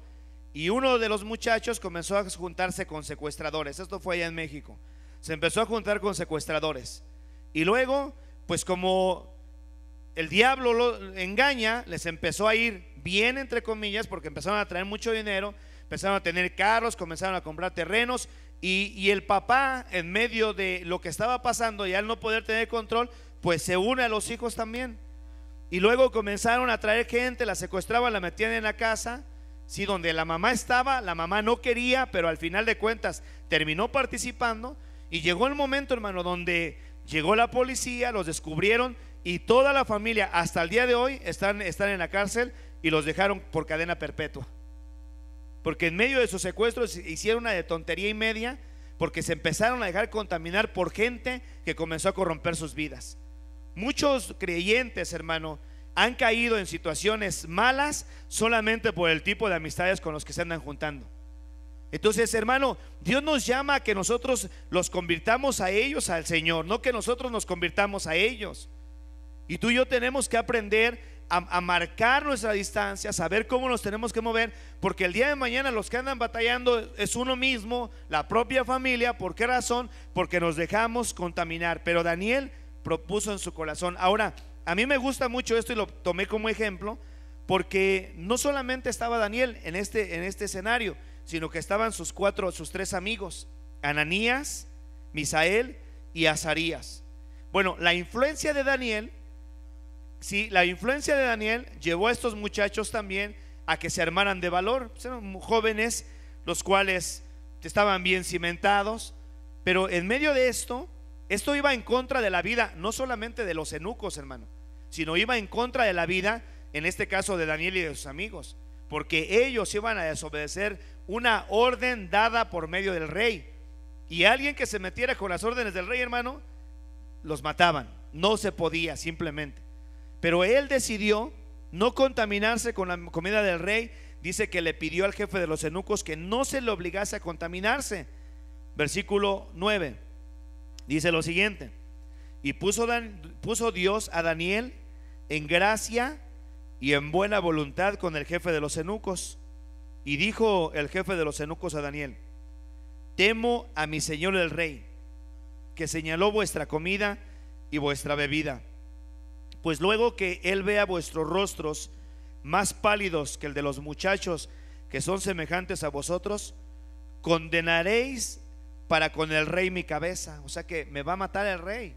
y uno de los muchachos comenzó a juntarse con secuestradores. Esto fue allá en México. Se empezó a juntar con secuestradores. Y luego, pues como el diablo lo engaña, les empezó a ir bien, entre comillas, porque empezaron a traer mucho dinero, empezaron a tener carros, comenzaron a comprar terrenos. Y el papá, en medio de lo que estaba pasando y al no poder tener control, pues se une a los hijos también. Y luego comenzaron a traer gente, la secuestraban, la metían en la casa, sí, donde la mamá estaba. La mamá no quería, pero al final de cuentas terminó participando. Y llegó el momento, hermano, donde llegó la policía, los descubrieron, y toda la familia hasta el día de hoy están en la cárcel, y los dejaron por cadena perpetua, porque en medio de sus secuestros hicieron una de tontería y media, porque se empezaron a dejar contaminar por gente que comenzó a corromper sus vidas. Muchos creyentes, hermano, han caído en situaciones malas solamente por el tipo de amistades con los que se andan juntando. Entonces, hermano, Dios nos llama a que nosotros los convirtamos a ellos al Señor, no que nosotros nos convirtamos a ellos. Y tú y yo tenemos que aprender a marcar nuestra distancia, saber cómo nos tenemos que mover, porque el día de mañana los que andan batallando es uno mismo, la propia familia. ¿Por qué razón? Porque nos dejamos contaminar. Pero Daniel propuso en su corazón. Ahora, a mí me gusta mucho esto y lo tomé como ejemplo, porque no solamente estaba Daniel en este escenario, sino que estaban sus tres amigos, Ananías, Misael y Azarías. Bueno, la influencia de Daniel llevó a estos muchachos también a que se armaran de valor. Eran jóvenes los cuales estaban bien cimentados, pero en medio de esto iba en contra de la vida, no solamente de los eunucos, hermano, sino iba en contra de la vida, en este caso, de Daniel y de sus amigos, porque ellos iban a desobedecer una orden dada por medio del rey. y alguien que se metiera con las órdenes del rey, hermano, los mataban. No se podía simplemente. Pero él decidió no contaminarse con la comida del rey. Dice que le pidió al jefe de los eunucos que no se le obligase a contaminarse. Versículo 9 dice lo siguiente: y puso Dios a Daniel en gracia y en buena voluntad con el jefe de los eunucos. Y dijo el jefe de los eunucos a Daniel: temo a mi señor el rey, que señaló vuestra comida y vuestra bebida, pues luego que él vea vuestros rostros más pálidos que el de los muchachos que son semejantes a vosotros, condenaréis para con el rey mi cabeza. O sea que me va a matar el rey.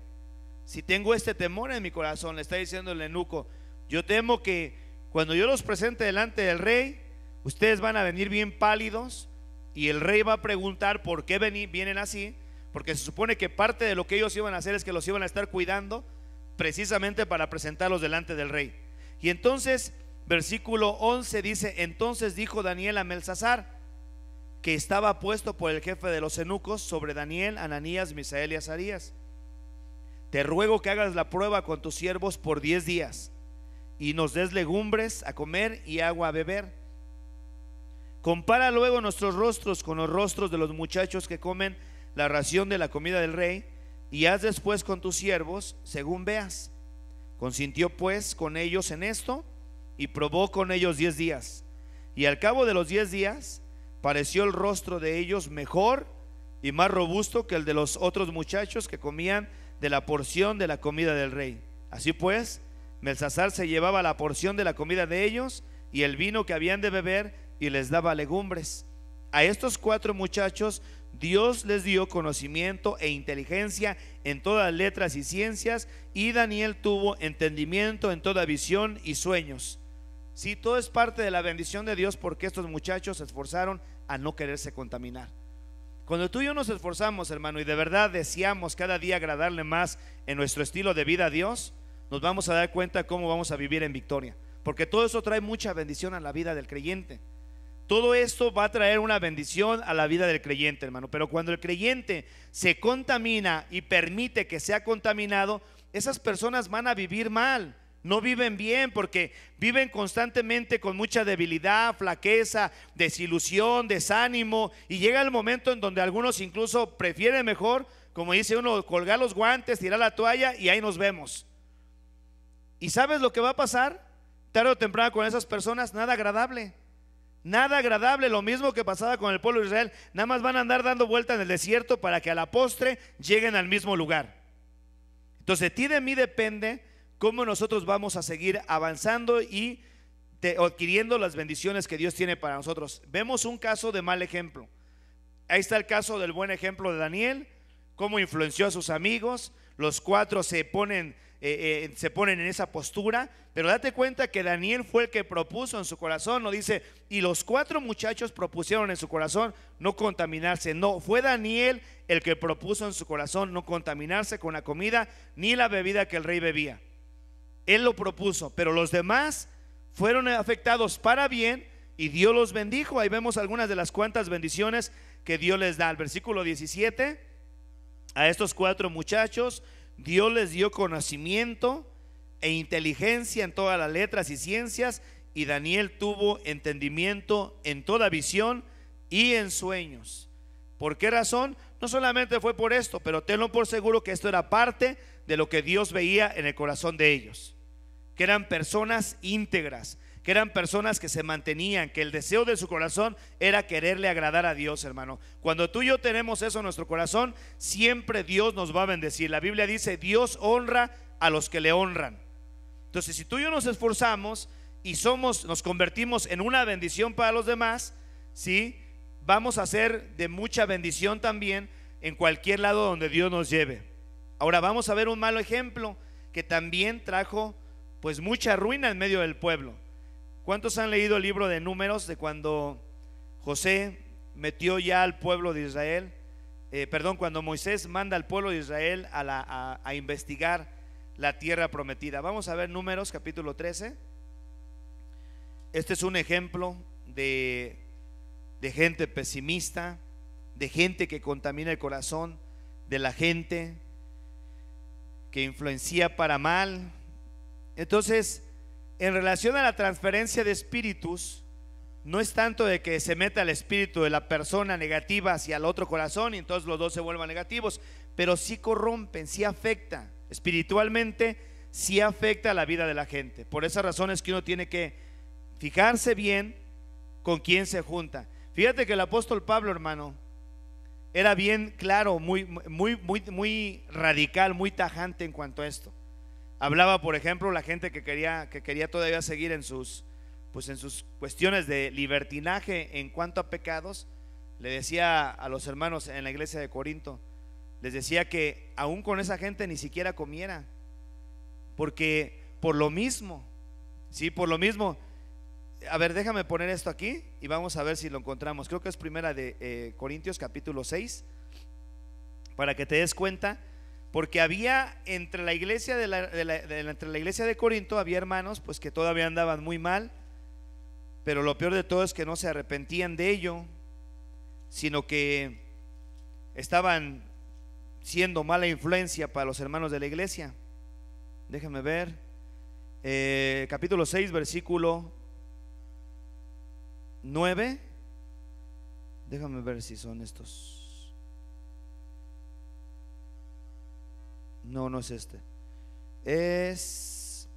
Si tengo este temor en mi corazón, le está diciendo el eunuco, yo temo que cuando yo los presente delante del rey, ustedes van a venir bien pálidos, y el rey va a preguntar por qué vienen así, porque se supone que parte de lo que ellos iban a hacer es que los iban a estar cuidando precisamente para presentarlos delante del rey. Y entonces versículo 11 dice: entonces dijo Daniel a Belsasar, que estaba puesto por el jefe de los eunucos sobre Daniel, Ananías, Misael y Azarías: te ruego que hagas la prueba con tus siervos por 10 días y nos des legumbres a comer y agua a beber. Compara luego nuestros rostros con los rostros de los muchachos que comen la ración de la comida del rey, y haz después con tus siervos según veas. Consintió pues con ellos en esto, y probó con ellos 10 días. Y al cabo de los 10 días pareció el rostro de ellos mejor y más robusto que el de los otros muchachos que comían de la porción de la comida del rey. Así pues, Belsasar se llevaba la porción de la comida de ellos y el vino que habían de beber, y les daba legumbres. A estos 4 muchachos Dios les dio conocimiento e inteligencia en todas las letras y ciencias, y Daniel tuvo entendimiento en toda visión y sueños. Sí, todo es parte de la bendición de Dios, porque estos muchachos se esforzaron a no quererse contaminar. Cuando tú y yo nos esforzamos, hermano, y de verdad deseamos cada día agradarle más en nuestro estilo de vida a Dios, nos vamos a dar cuenta cómo vamos a vivir en victoria, porque todo eso trae mucha bendición a la vida del creyente. Todo esto va a traer una bendición a la vida del creyente, hermano. Pero cuando el creyente se contamina y permite que sea contaminado, esas personas van a vivir mal, no viven bien, porque viven constantemente con mucha debilidad, flaqueza, desilusión, desánimo, y llega el momento en donde algunos incluso prefieren mejor, como dice uno, colgar los guantes, tirar la toalla y ahí nos vemos. ¿Y sabes lo que va a pasar? Tarde o temprano con esas personas, nada agradable. Nada agradable, lo mismo que pasaba con el pueblo de Israel. Nada más van a andar dando vuelta en el desierto para que a la postre lleguen al mismo lugar. Entonces de ti, de mí depende cómo nosotros vamos a seguir avanzando y adquiriendo las bendiciones que Dios tiene para nosotros. Vemos un caso de mal ejemplo. Ahí está el caso del buen ejemplo de Daniel, cómo influenció a sus amigos. Los 4 se ponen en esa postura, pero date cuenta que Daniel fue el que propuso en su corazón. No dice, y los 4 muchachos propusieron en su corazón no contaminarse. No, fue Daniel el que propuso en su corazón no contaminarse con la comida ni la bebida que el rey bebía. Él lo propuso, pero los demás fueron afectados para bien y Dios los bendijo. Ahí vemos algunas de las cuantas bendiciones que Dios les da. El versículo 17: a estos 4 muchachos Dios les dio conocimiento e inteligencia en todas las letras y ciencias, y Daniel tuvo entendimiento en toda visión y en sueños. ¿Por qué razón? No solamente fue por esto, pero tenlo por seguro que esto era parte de lo que Dios veía en el corazón de ellos, que eran personas íntegras, que eran personas que se mantenían, que el deseo de su corazón era quererle agradar a Dios, hermano. Cuando tú y yo tenemos eso en nuestro corazón, siempre Dios nos va a bendecir. La Biblia dice, Dios honra a los que le honran. Entonces, si tú y yo nos esforzamos y nos convertimos en una bendición para los demás, ¿sí? Vamos a ser de mucha bendición también en cualquier lado donde Dios nos lleve. Ahora vamos a ver un malo ejemplo que también trajo pues mucha ruina en medio del pueblo. ¿Cuántos han leído el libro de Números, de cuando José metió ya al pueblo de Israel? Cuando Moisés manda al pueblo de Israel a investigar la tierra prometida. Vamos a ver Números capítulo 13. Este es un ejemplo de gente pesimista, de gente que contamina el corazón de la gente, que influencia para mal. Entonces, en relación a la transferencia de espíritus, no es tanto de que se meta el espíritu de la persona negativa hacia el otro corazón y entonces los dos se vuelvan negativos, pero sí corrompen, sí afecta espiritualmente, sí afecta a la vida de la gente. Por esa razón es que uno tiene que fijarse bien con quién se junta. Fíjate que el apóstol Pablo, hermano, era bien claro, muy radical, muy tajante en cuanto a esto. Hablaba, por ejemplo, la gente que quería todavía seguir en sus cuestiones de libertinaje en cuanto a pecados. Le decía a los hermanos en la iglesia de Corinto, les decía que aún con esa gente ni siquiera comiera, porque por lo mismo, sí, por lo mismo. A ver, déjame poner esto aquí y vamos a ver si lo encontramos. Creo que es primera de Corintios capítulo 6, para que te des cuenta, porque había entre la iglesia entre la iglesia de Corinto había hermanos pues que todavía andaban muy mal, pero lo peor de todo es que no se arrepentían de ello, sino que estaban siendo mala influencia para los hermanos de la iglesia. Déjame ver, capítulo 6, versículo 9. Déjame ver si son estos. No, no es este. Es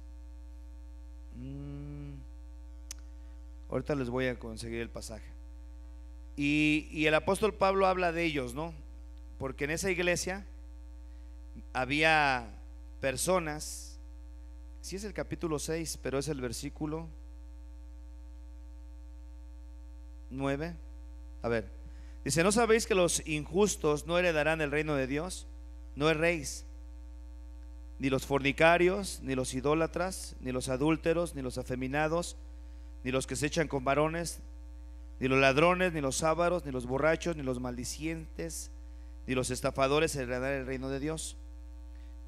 ahorita les voy a conseguir el pasaje. Y el apóstol Pablo habla de ellos, ¿no? Porque en esa iglesia había personas. Sí es el capítulo 6, pero es el versículo 9. A ver, dice: ¿no sabéis que los injustos no heredarán el reino de Dios? No erréis, ni los fornicarios, ni los idólatras, ni los adúlteros, ni los afeminados, ni los que se echan con varones, ni los ladrones, ni los ávaros, ni los borrachos, ni los maldicientes, ni los estafadores heredarán el reino de Dios.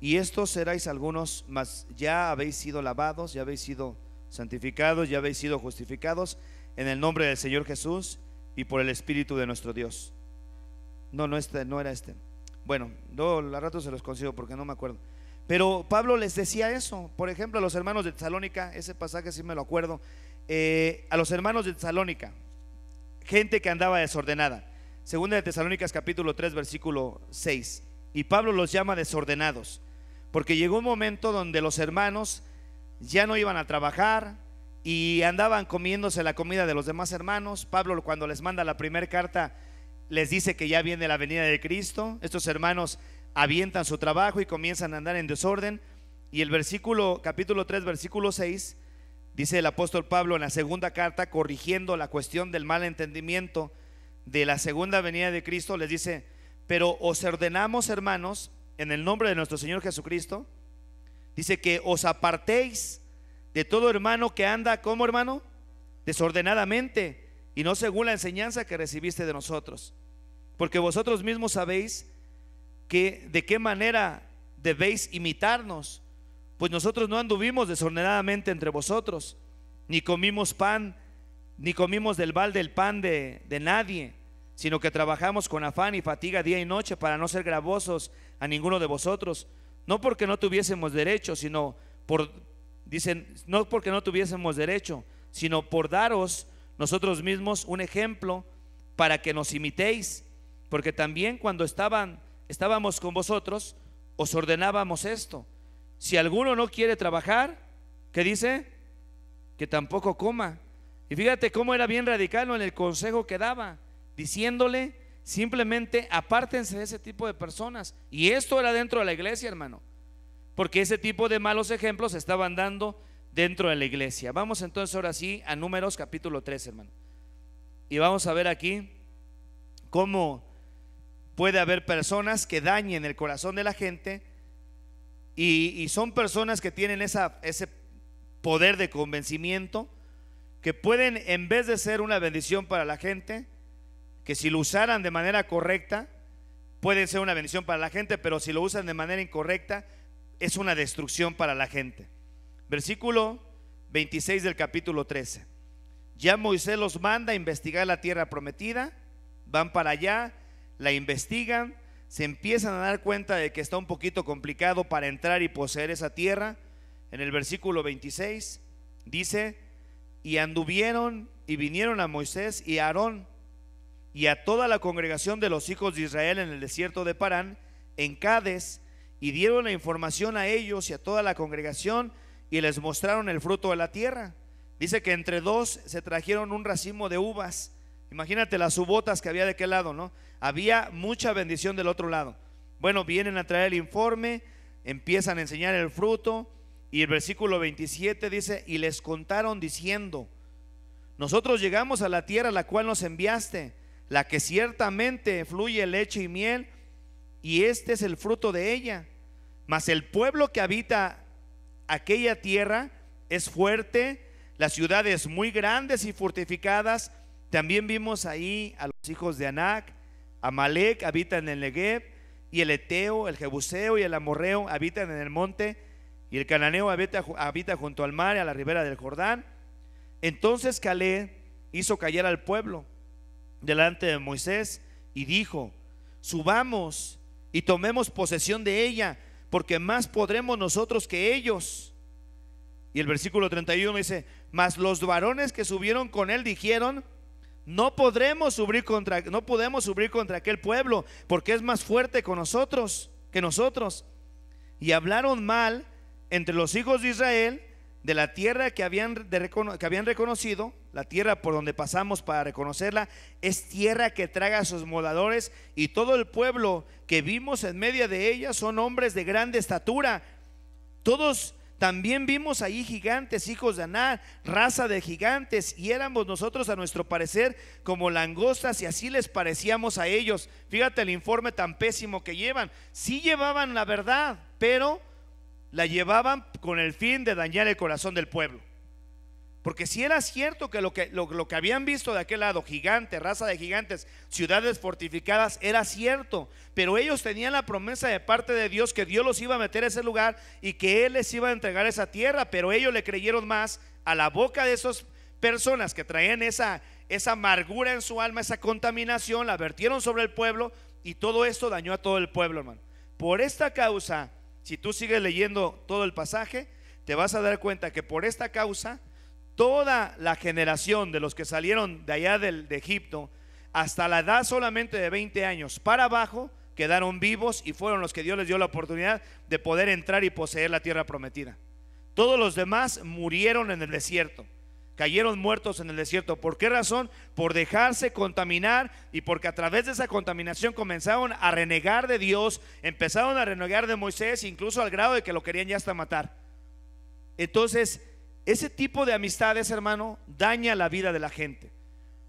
Y estos seréis algunos, mas ya habéis sido lavados, ya habéis sido santificados, ya habéis sido justificados en el nombre del Señor Jesús y por el Espíritu de nuestro Dios. No era este. Bueno, al rato se los consigo porque no me acuerdo. Pero Pablo les decía eso. Por ejemplo, a los hermanos de Tesalónica, ese pasaje sí me lo acuerdo. A los hermanos de Tesalónica, gente que andaba desordenada. Segunda de Tesalónicas capítulo 3 versículo 6. Y Pablo los llama desordenados, porque llegó un momento donde los hermanos ya no iban a trabajar y andaban comiéndose la comida de los demás hermanos. Pablo, cuando les manda la primera carta, les dice que ya viene la venida de Cristo. Estos hermanos avientan su trabajo y comienzan a andar en desorden. Y el capítulo 3 versículo 6, dice el apóstol Pablo en la segunda carta, corrigiendo la cuestión del mal entendimiento de la segunda venida de Cristo, les dice: pero os ordenamos, hermanos, en el nombre de nuestro Señor Jesucristo, dice, que os apartéis de todo hermano que anda, ¿cómo, hermano? Desordenadamente, y no según la enseñanza que recibiste de nosotros, porque vosotros mismos sabéis que de qué manera debéis imitarnos, pues nosotros no anduvimos desordenadamente entre vosotros, ni comimos pan, ni comimos del balde el pan de nadie, sino que trabajamos con afán y fatiga día y noche para no ser gravosos a ninguno de vosotros, no porque no tuviésemos derecho, sino no porque no tuviésemos derecho, sino por daros nosotros mismos un ejemplo para que nos imitéis, porque también cuando estábamos con vosotros os ordenábamos esto: si alguno no quiere trabajar, ¿qué dice? Que tampoco coma. Y fíjate cómo era bien radical en el consejo que daba, diciéndole simplemente: apártense de ese tipo de personas. Y esto era dentro de la iglesia, hermano, porque ese tipo de malos ejemplos se estaban dando dentro de la iglesia. Vamos entonces ahora sí a Números capítulo 3, hermano, y vamos a ver aquí cómo puede haber personas que dañen el corazón de la gente, y son personas que tienen ese poder de convencimiento, que pueden, en vez de ser una bendición para la gente, que si lo usaran de manera correcta pueden ser una bendición para la gente, pero si lo usan de manera incorrecta es una destrucción para la gente. Versículo 26 del capítulo 13. Ya Moisés los manda a investigar la tierra prometida. Van para allá, la investigan, se empiezan a dar cuenta de que está un poquito complicado para entrar y poseer esa tierra. En el versículo 26 dice: y anduvieron y vinieron a Moisés y a Aarón y a toda la congregación de los hijos de Israel en el desierto de Parán, en Cades, y dieron la información a ellos y a toda la congregación, y les mostraron el fruto de la tierra. Dice que entre dos se trajeron un racimo de uvas. Imagínate las uvotas que había de aquel lado, ¿no? Había mucha bendición del otro lado. Bueno, vienen a traer el informe, empiezan a enseñar el fruto, y el versículo 27 dice: y les contaron diciendo: nosotros llegamos a la tierra a la cual nos enviaste, la que ciertamente fluye leche y miel, y este es el fruto de ella. Mas el pueblo que habita aquella tierra es fuerte, las ciudades muy grandes y fortificadas. También vimos ahí a los hijos de Anac. Amalec habita en el Negev, y el Eteo, el Jebuseo y el Amorreo habitan en el monte, y el Cananeo habita junto al mar, a la ribera del Jordán. Entonces Caleb hizo callar al pueblo delante de Moisés y dijo: subamos y tomemos posesión de ella, porque más podremos nosotros que ellos. Y el versículo 31 dice: mas los varones que subieron con él dijeron: no podemos subir contra aquel pueblo, porque es más fuerte que nosotros. Y hablaron mal entre los hijos de Israel de la tierra que habían reconocido. La tierra por donde pasamos para reconocerla es tierra que traga a sus moradores, y todo el pueblo que vimos en medio de ella son hombres de grande estatura. Todos también vimos allí gigantes, hijos de Aná, raza de gigantes, y éramos nosotros a nuestro parecer como langostas, y así les parecíamos a ellos. Fíjate el informe tan pésimo que llevan. Sí llevaban la verdad, pero la llevaban con el fin de dañar el corazón del pueblo. Porque si era cierto que lo que habían visto de aquel lado, gigantes, raza de gigantes, ciudades fortificadas, era cierto, pero ellos tenían la promesa de parte de Dios que Dios los iba a meter a ese lugar y que Él les iba a entregar esa tierra. Pero ellos le creyeron más a la boca de esas personas que traían esa amargura en su alma, esa contaminación, la vertieron sobre el pueblo, y todo esto dañó a todo el pueblo, hermano. Por esta causa, si tú sigues leyendo todo el pasaje, te vas a dar cuenta que por esta causa toda la generación de los que salieron de allá de Egipto, hasta la edad solamente de 20 años para abajo, quedaron vivos y fueron los que Dios les dio la oportunidad de poder entrar y poseer la tierra prometida. Todos los demás murieron en el desierto, cayeron muertos en el desierto. ¿Por qué razón? Por dejarse contaminar, y porque a través de esa contaminación comenzaron a renegar de Dios, empezaron a renegar de Moisés, incluso al grado de que lo querían ya hasta matar. Entonces, ese tipo de amistades, hermano, daña la vida de la gente,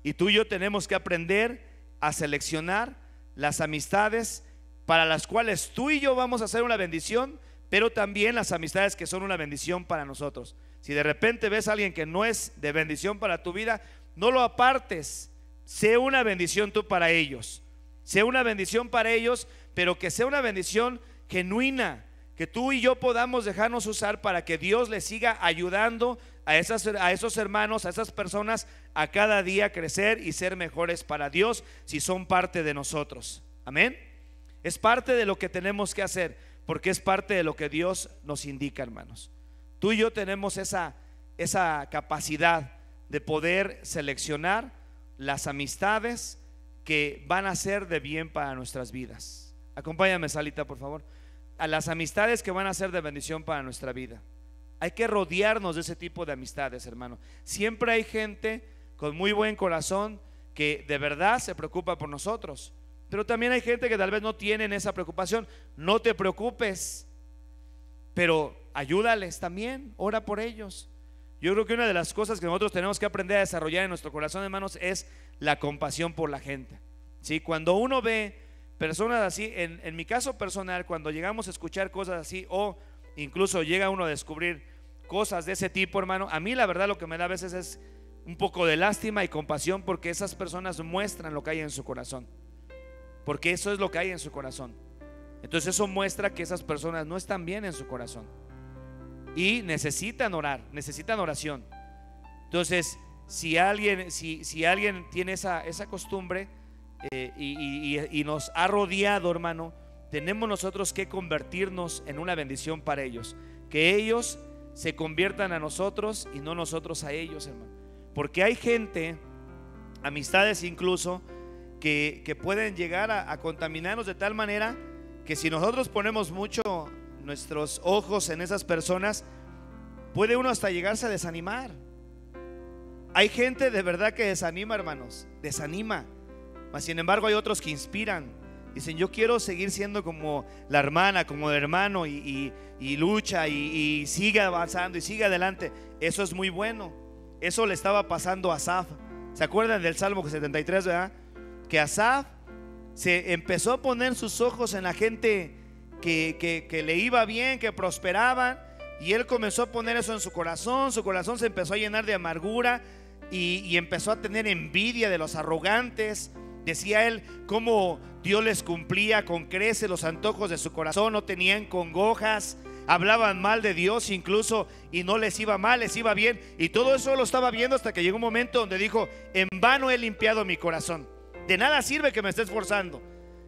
y tú y yo tenemos que aprender a seleccionar las amistades para las cuales tú y yo vamos a hacer una bendición, pero también las amistades que son una bendición para nosotros. Si de repente ves a alguien que no es de bendición para tu vida, no lo apartes. Sé una bendición tú para ellos, sé una bendición para ellos, pero que sea una bendición genuina, que tú y yo podamos dejarnos usar para que Dios les siga ayudando a esos hermanos, a esas personas, a cada día crecer y ser mejores para Dios, si son parte de nosotros. Amén. Es parte de lo que tenemos que hacer, porque es parte de lo que Dios nos indica, hermanos. Tú y yo tenemos esa capacidad de poder seleccionar las amistades que van a ser de bien para nuestras vidas. Acompáñame, Salita, por favor. A las amistades que van a ser de bendición para nuestra vida. Hay que rodearnos de ese tipo de amistades, hermano. Siempre hay gente con muy buen corazón que de verdad se preocupa por nosotros, pero también hay gente que tal vez no tienen esa preocupación. No te preocupes, pero ayúdales también, ora por ellos. Yo creo que una de las cosas que nosotros tenemos que aprender a desarrollar en nuestro corazón, hermanos, es la compasión por la gente. ¿Sí? Cuando uno ve personas así, en mi caso personal, cuando llegamos a escuchar cosas así, o incluso llega uno a descubrir cosas de ese tipo, hermano, a mí la verdad lo que me da a veces es un poco de lástima y compasión, porque esas personas muestran lo que hay en su corazón, porque eso es lo que hay en su corazón. Entonces eso muestra que esas personas no están bien en su corazón y necesitan orar, necesitan oración. Entonces si alguien tiene esa costumbre, y nos ha rodeado, hermano, tenemos nosotros que convertirnos en una bendición para ellos, que ellos se conviertan a nosotros y no nosotros a ellos, hermano. Porque hay gente, amistades incluso, que pueden llegar a contaminarnos de tal manera que si nosotros ponemos mucho nuestros ojos en esas personas, puede uno hasta llegarse a desanimar. Hay gente de verdad que desanima, hermanos, desanima. Mas sin embargo hay otros que inspiran. Dicen, yo quiero seguir siendo como la hermana, como el hermano, y lucha y sigue avanzando y sigue adelante. Eso es muy bueno. Eso le estaba pasando a Asaf. ¿Se acuerdan del Salmo 73, verdad? Que Asaf se empezó a poner sus ojos en la gente que le iba bien, que prosperaban, y él comenzó a poner eso en su corazón se empezó a llenar de amargura y empezó a tener envidia de los arrogantes. Decía él cómo Dios les cumplía con creces los antojos de su corazón, no tenían congojas, hablaban mal de Dios incluso, y no les iba mal, les iba bien, y todo eso lo estaba viendo hasta que llegó un momento donde dijo, en vano he limpiado mi corazón, de nada sirve que me esté esforzando.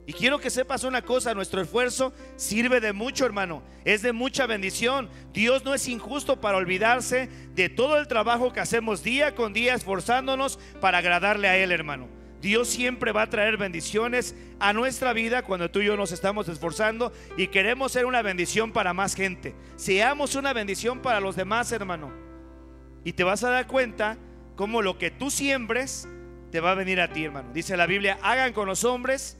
Y quiero que sepas una cosa, nuestro esfuerzo sirve de mucho, hermano, es de mucha bendición. Dios no es injusto para olvidarse de todo el trabajo que hacemos día con día esforzándonos para agradarle a Él, hermano. Dios siempre va a traer bendiciones a nuestra vida cuando tú y yo nos estamos esforzando y queremos ser una bendición para más gente. Seamos una bendición para los demás, hermano. Y te vas a dar cuenta cómo lo que tú siembres te va a venir a ti, hermano. Dice la Biblia, hagan con los hombres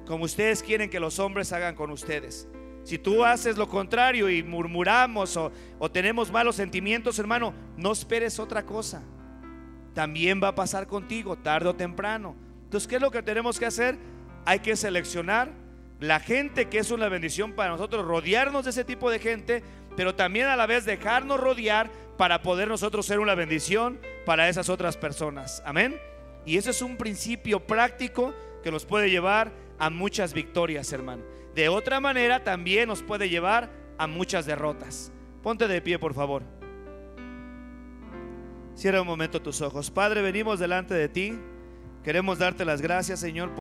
como ustedes quieren que los hombres hagan con ustedes. Si tú haces lo contrario y murmuramos o tenemos malos sentimientos, hermano, no esperes otra cosa. También va a pasar contigo tarde o temprano. Entonces, ¿qué es lo que tenemos que hacer? Hay que seleccionar la gente que es una bendición para nosotros, rodearnos de ese tipo de gente, pero también a la vez dejarnos rodear para poder nosotros ser una bendición para esas otras personas. Amén. Y ese es un principio práctico que nos puede llevar a muchas victorias, hermano. De otra manera también nos puede llevar a muchas derrotas. Ponte de pie, por favor. Cierra un momento tus ojos. Padre, venimos delante de ti. Queremos darte las gracias, Señor,